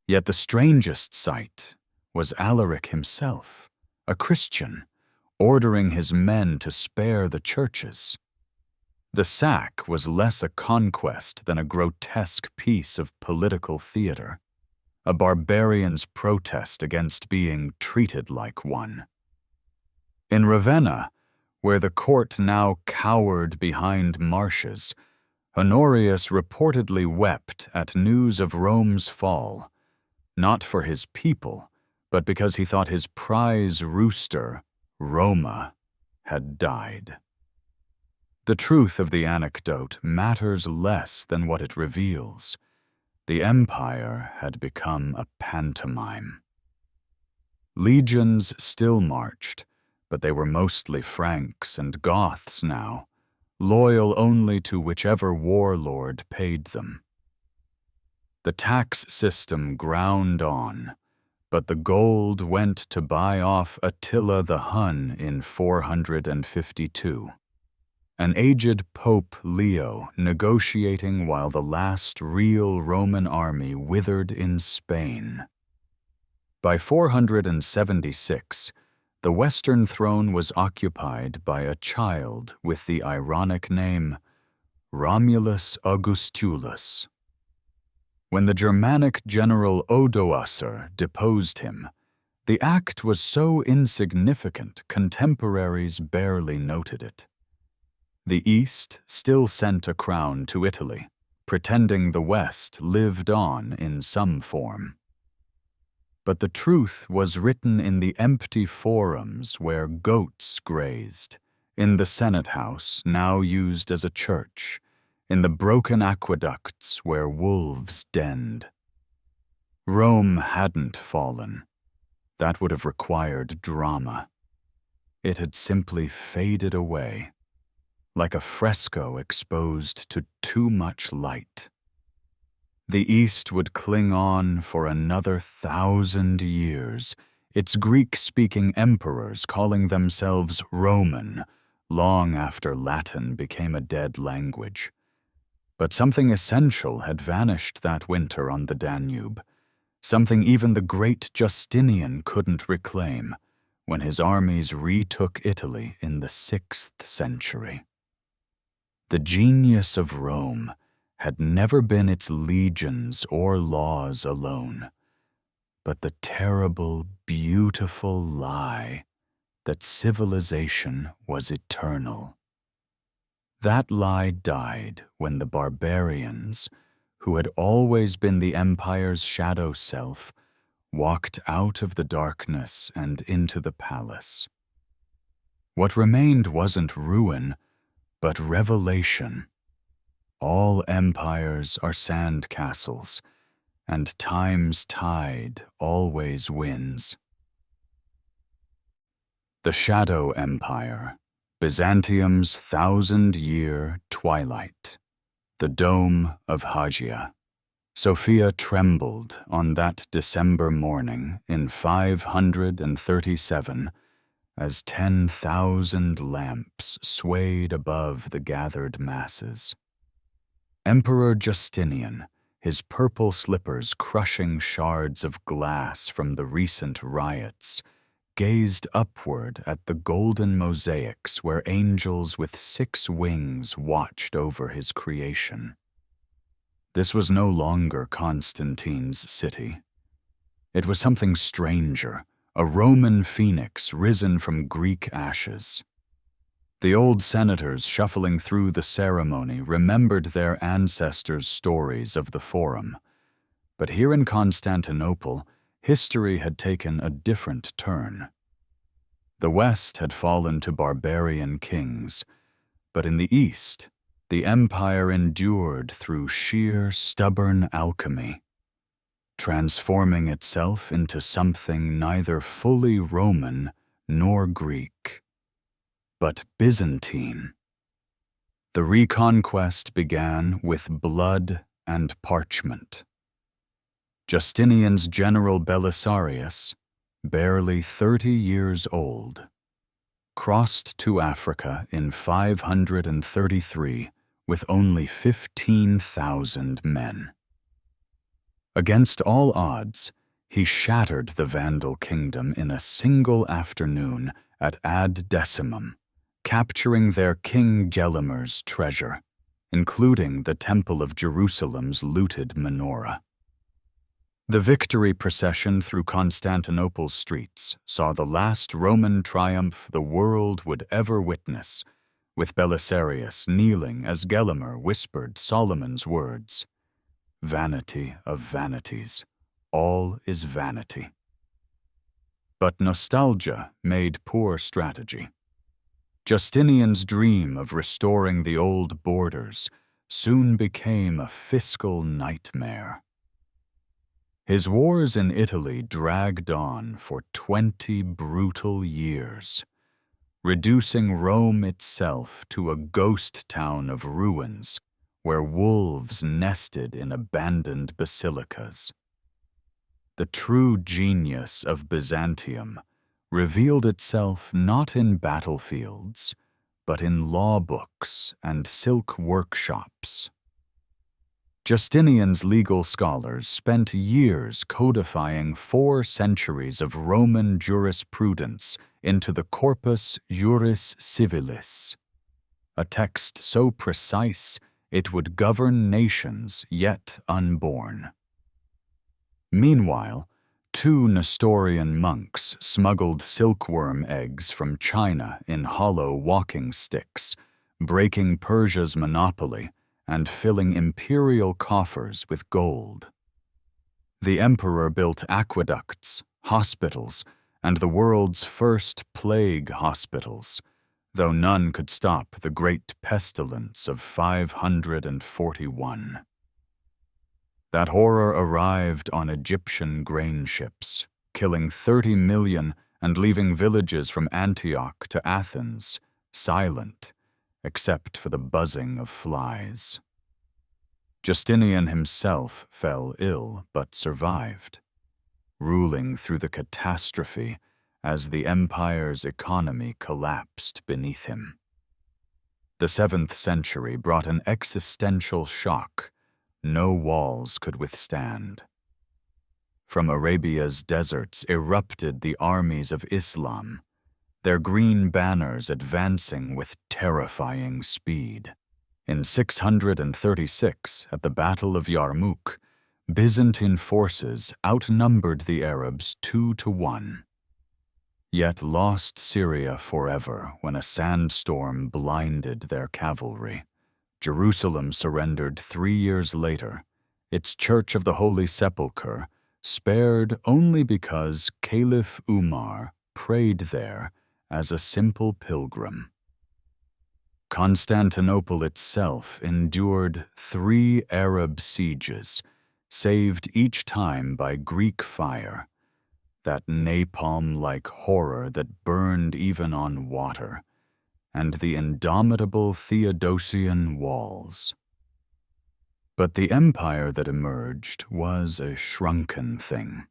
Yet the strangest sight was Alaric himself, a Christian, ordering his men to spare the churches. The sack was less a conquest than a grotesque piece of political theater, a barbarian's protest against being treated like one. In Ravenna, where the court now cowered behind marshes, Honorius reportedly wept at news of Rome's fall, not for his people, but because he thought his prize rooster, Roma, had died. The truth of the anecdote matters less than what it reveals. The empire had become a pantomime. Legions still marched, but they were mostly Franks and Goths now, loyal only to whichever warlord paid them. The tax system ground on, but the gold went to buy off Attila the Hun in 452. An aged Pope Leo negotiating while the last real Roman army withered in Spain. By 476, the Western throne was occupied by a child with the ironic name Romulus Augustulus. When the Germanic general Odoacer deposed him, the act was so insignificant contemporaries barely noted it. The East still sent a crown to Italy, pretending the West lived on in some form. But the truth was written in the empty forums where goats grazed, in the Senate House now used as a church, in the broken aqueducts where wolves denned. Rome hadn't fallen. That would have required drama. It had simply faded away, like a fresco exposed to too much light. The East would cling on for another 1,000 years, its Greek-speaking emperors calling themselves Roman long after Latin became a dead language. But something essential had vanished that winter on the Danube, something even the great Justinian couldn't reclaim when his armies retook Italy in the 6th century. The genius of Rome had never been its legions or laws alone, but the terrible, beautiful lie that civilization was eternal. That lie died when the barbarians, who had always been the empire's shadow self, walked out of the darkness and into the palace. What remained wasn't ruin, but revelation. All empires are sand castles, and time's tide always wins. The Shadow Empire, Byzantium's 1,000-year twilight, the Dome of Hagia. Sophia trembled on that December morning in 537 as 10,000 lamps swayed above the gathered masses. Emperor Justinian, his purple slippers crushing shards of glass from the recent riots, gazed upward at the golden mosaics where angels with 6 wings watched over his creation. This was no longer Constantine's city. It was something stranger, a Roman phoenix risen from Greek ashes. The old senators shuffling through the ceremony remembered their ancestors' stories of the Forum. But here in Constantinople, history had taken a different turn. The West had fallen to barbarian kings, but in the East, the empire endured through sheer, stubborn alchemy, transforming itself into something neither fully Roman nor Greek, but Byzantine. The reconquest began with blood and parchment. Justinian's general Belisarius, barely 30 years old, crossed to Africa in 533 with only 15,000 men. Against all odds, he shattered the Vandal kingdom in a single afternoon at Ad Decimum, capturing their King Gelimer's treasure, including the Temple of Jerusalem's looted menorah. The victory procession through Constantinople's streets saw the last Roman triumph the world would ever witness, with Belisarius kneeling as Gelimer whispered Solomon's words, "Vanity of vanities, all is vanity." But nostalgia made poor strategy. Justinian's dream of restoring the old borders soon became a fiscal nightmare. His wars in Italy dragged on for 20 brutal years, reducing Rome itself to a ghost town of ruins where wolves nested in abandoned basilicas. The true genius of Byzantium revealed itself not in battlefields, but in law books and silk workshops. Justinian's legal scholars spent years codifying 4 centuries of Roman jurisprudence into the Corpus Juris Civilis, a text so precise it would govern nations yet unborn. Meanwhile, 2 Nestorian monks smuggled silkworm eggs from China in hollow walking sticks, breaking Persia's monopoly and filling imperial coffers with gold. The emperor built aqueducts, hospitals, and the world's first plague hospitals, though none could stop the great pestilence of 541. That horror arrived on Egyptian grain ships, killing 30 million and leaving villages from Antioch to Athens silent, except for the buzzing of flies. Justinian himself fell ill but survived, ruling through the catastrophe as the empire's economy collapsed beneath him. The 7th century brought an existential shock no walls could withstand. From Arabia's deserts erupted the armies of Islam, their green banners advancing with terrifying speed. In 636, at the Battle of Yarmouk, Byzantine forces outnumbered the Arabs 2-1, yet lost Syria forever when a sandstorm blinded their cavalry. Jerusalem surrendered 3 years later, its Church of the Holy Sepulchre spared only because Caliph Umar prayed there as a simple pilgrim. Constantinople itself endured 3 Arab sieges, saved each time by Greek fire, that napalm-like horror that burned even on water, and the indomitable Theodosian walls. But the empire that emerged was a shrunken thing,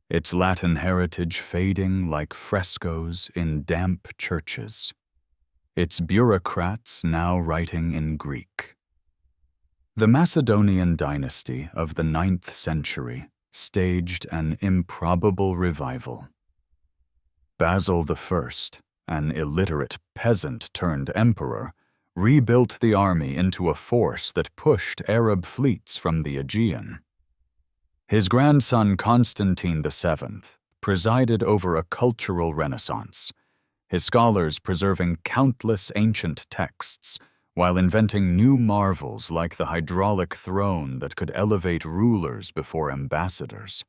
its Latin heritage fading like frescoes in damp churches, its bureaucrats now writing in Greek. The Macedonian dynasty of the 9th century staged an improbable revival. Basil I, an illiterate peasant-turned-emperor, rebuilt the army into a force that pushed Arab fleets from the Aegean. His grandson Constantine VII presided over a cultural renaissance, his scholars preserving countless ancient texts while inventing new marvels like the hydraulic throne that could elevate rulers before ambassadors.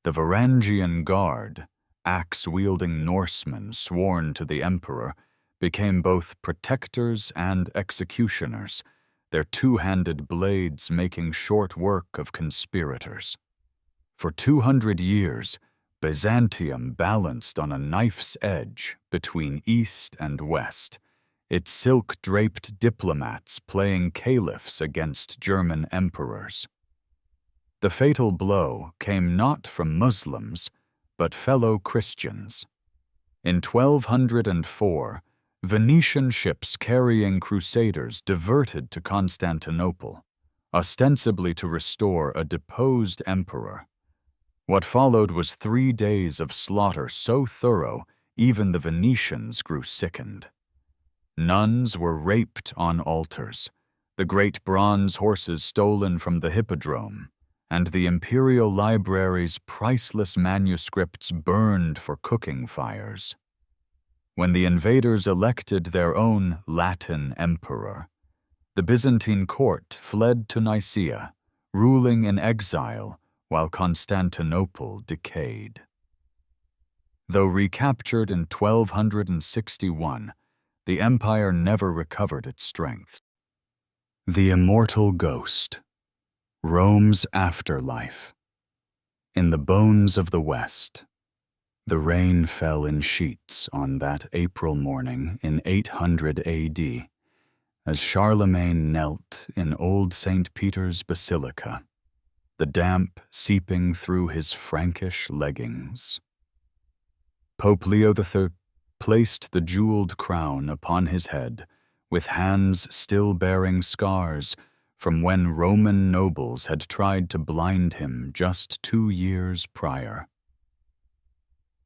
The Varangian Guard, axe-wielding Norsemen sworn to the emperor, became both protectors and executioners, their 2-handed blades making short work of conspirators. For 200 years, Byzantium balanced on a knife's edge between East and West, its silk-draped diplomats playing caliphs against German emperors. The fatal blow came not from Muslims, but fellow Christians. In 1204, Venetian ships carrying crusaders diverted to Constantinople, ostensibly to restore a deposed emperor. What followed was 3 days of slaughter so thorough even the Venetians grew sickened. Nuns were raped on altars, the great bronze horses stolen from the hippodrome, and the imperial library's priceless manuscripts burned for cooking fires. When the invaders elected their own Latin emperor, the Byzantine court fled to Nicaea, ruling in exile while Constantinople decayed. Though recaptured in 1261, the empire never recovered its strength. The Immortal Ghost, Rome's Afterlife. In the bones of the West, the rain fell in sheets on that April morning in 800 AD, as Charlemagne knelt in Old St. Peter's Basilica, the damp seeping through his Frankish leggings. Pope Leo III placed the jeweled crown upon his head, with hands still bearing scars from when Roman nobles had tried to blind him just 2 years prior.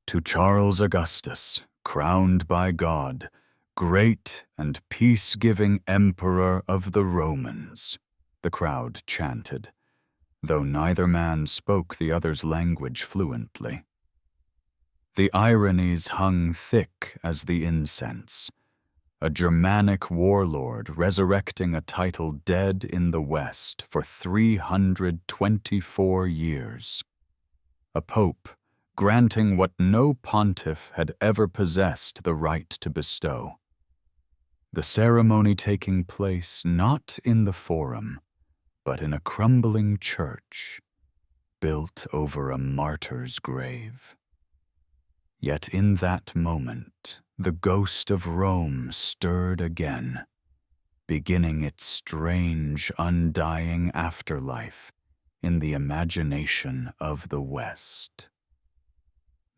To Charles Augustus, crowned by God, great and peace-giving Emperor of the Romans, the crowd chanted, though neither man spoke the other's language fluently. The ironies hung thick as the incense, a Germanic warlord resurrecting a title dead in the West for 324 years, a pope granting what no pontiff had ever possessed the right to bestow. The ceremony taking place not in the Forum, but in a crumbling church built over a martyr's grave. Yet in that moment, the ghost of Rome stirred again, beginning its strange, undying afterlife in the imagination of the West.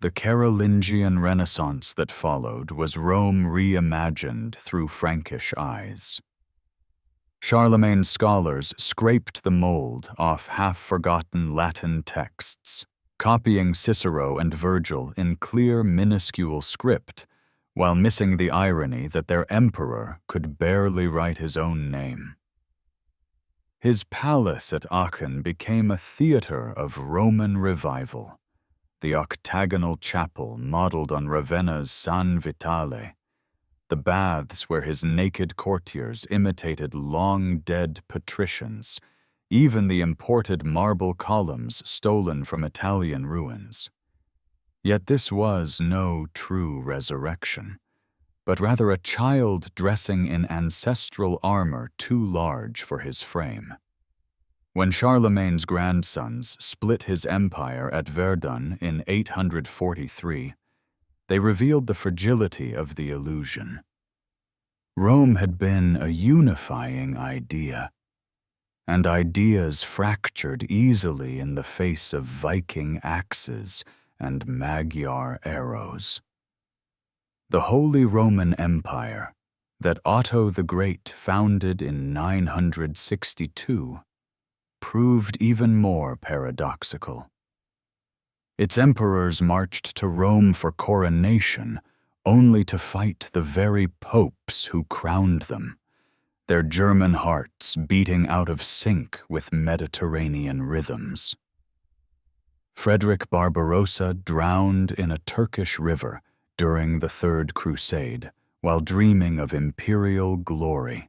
The Carolingian Renaissance that followed was Rome reimagined through Frankish eyes. Charlemagne's scholars scraped the mold off half-forgotten Latin texts, copying Cicero and Virgil in clear, minuscule script, while missing the irony that their emperor could barely write his own name. His palace at Aachen became a theater of Roman revival, the octagonal chapel modeled on Ravenna's San Vitale, the baths where his naked courtiers imitated long-dead patricians, even the imported marble columns stolen from Italian ruins. Yet this was no true resurrection, but rather a child dressing in ancestral armor too large for his frame. When Charlemagne's grandsons split his empire at Verdun in 843, they revealed the fragility of the illusion. Rome had been a unifying idea, and ideas fractured easily in the face of Viking axes and Magyar arrows. The Holy Roman Empire that Otto the Great founded in 962 proved even more paradoxical. Its emperors marched to Rome for coronation, only to fight the very popes who crowned them, their German hearts beating out of sync with Mediterranean rhythms. Frederick Barbarossa drowned in a Turkish river during the Third Crusade while dreaming of imperial glory.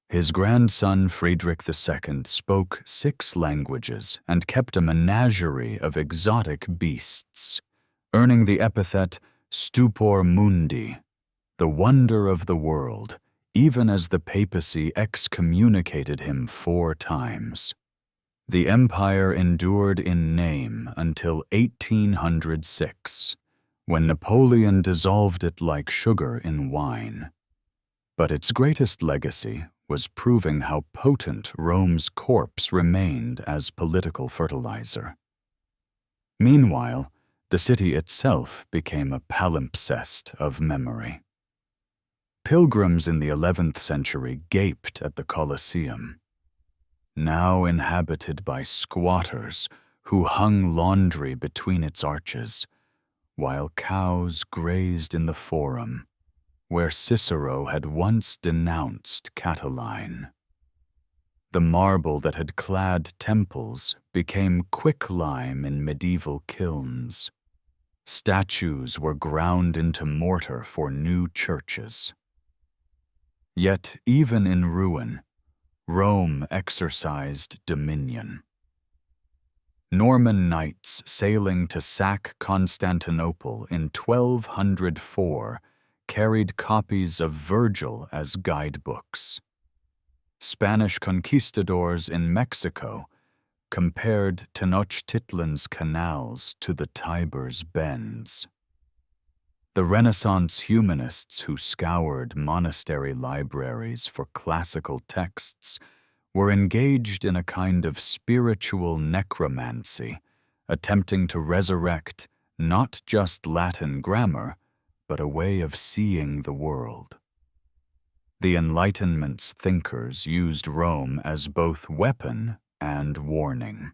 His grandson Friedrich II spoke 6 languages and kept a menagerie of exotic beasts, earning the epithet Stupor Mundi, the wonder of the world, even as the papacy excommunicated him 4 times. The empire endured in name until 1806, when Napoleon dissolved it like sugar in wine. But its greatest legacy was proving how potent Rome's corpse remained as political fertilizer. Meanwhile, the city itself became a palimpsest of memory. Pilgrims in the 11th century gaped at the Colosseum. now inhabited by squatters who hung laundry between its arches, while cows grazed in the forum, where Cicero had once denounced Catiline. The marble that had clad temples became quicklime in medieval kilns. Statues were ground into mortar for new churches. Yet, even in ruin, Rome exercised dominion. Norman knights sailing to sack Constantinople in 1204 carried copies of Virgil as guidebooks. Spanish conquistadors in Mexico compared Tenochtitlan's canals to the Tiber's bends. The Renaissance humanists who scoured monastery libraries for classical texts were engaged in a kind of spiritual necromancy, attempting to resurrect not just Latin grammar, but a way of seeing the world. The Enlightenment's thinkers used Rome as both weapon and warning.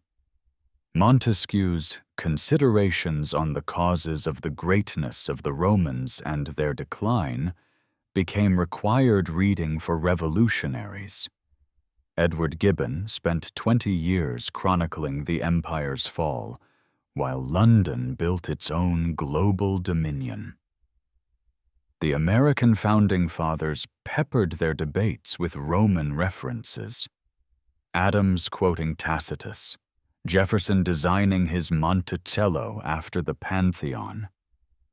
Montesquieu's Considerations on the Causes of the Greatness of the Romans and Their Decline became required reading for revolutionaries. Edward Gibbon spent 20 years chronicling the empire's fall, while London built its own global dominion. The American founding fathers peppered their debates with Roman references. Adams quoting Tacitus, Jefferson designing his Monticello after the Pantheon,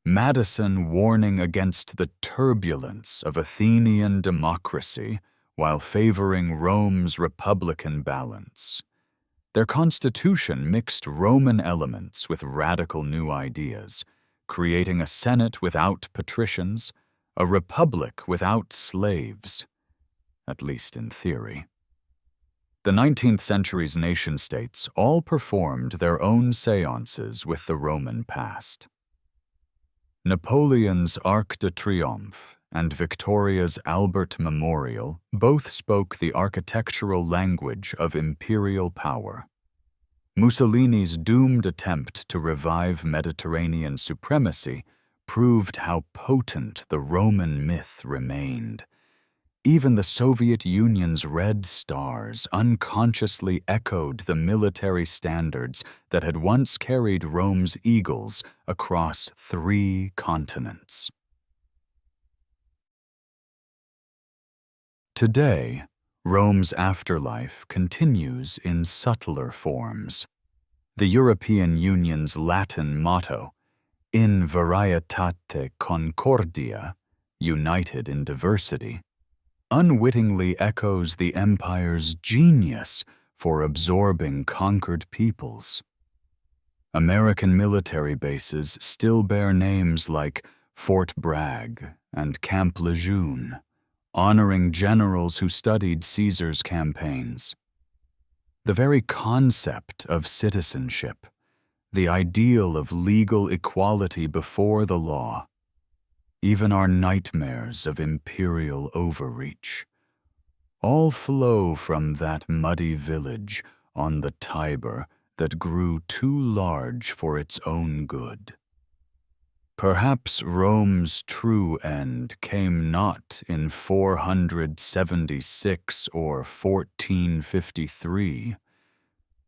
Madison warning against the turbulence of Athenian democracy while favoring Rome's republican balance. Their constitution mixed Roman elements with radical new ideas, creating a Senate without patricians, a republic without slaves, at least in theory. The 19th century's nation-states all performed their own séances with the Roman past. Napoleon's Arc de Triomphe and Victoria's Albert Memorial both spoke the architectural language of imperial power. Mussolini's doomed attempt to revive Mediterranean supremacy proved how potent the Roman myth remained. Even the Soviet Union's red stars unconsciously echoed the military standards that had once carried Rome's eagles across 3 continents. Today, Rome's afterlife continues in subtler forms. The European Union's Latin motto, In varietate concordia, united in diversity, unwittingly echoes the empire's genius for absorbing conquered peoples. American military bases still bear names like Fort Bragg and Camp Lejeune, honoring generals who studied Caesar's campaigns. The very concept of citizenship, the ideal of legal equality before the law, even our nightmares of imperial overreach, all flow from that muddy village on the Tiber that grew too large for its own good. Perhaps Rome's true end came not in 476 or 1453,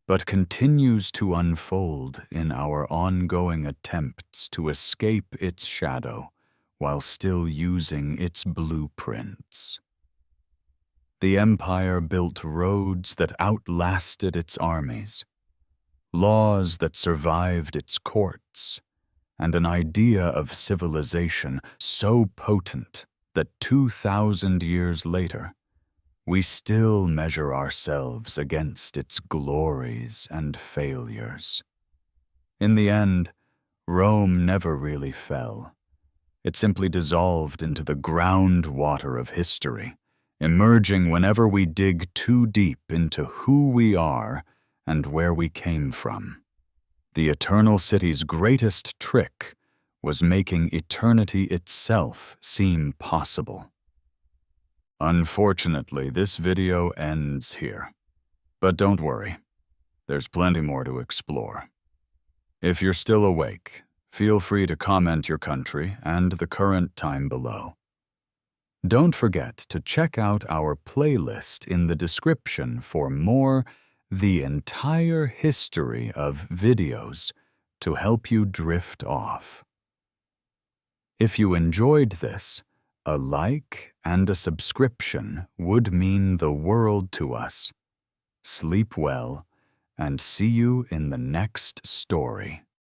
but continues to unfold in our ongoing attempts to escape its shadow while still using its blueprints. The empire built roads that outlasted its armies, laws that survived its courts, and an idea of civilization so potent that 2,000 years later, we still measure ourselves against its glories and failures. In the end, Rome never really fell. It simply dissolved into the groundwater of history, emerging whenever we dig too deep into who we are and where we came from. The Eternal City's greatest trick was making eternity itself seem possible. Unfortunately, this video ends here. But don't worry, there's plenty more to explore. If you're still awake, feel free to comment your country and the current time below. Don't forget to check out our playlist in the description for more The Entire History of videos to help you drift off. If you enjoyed this, a like and a subscription would mean the world to us. Sleep well, and see you in the next story.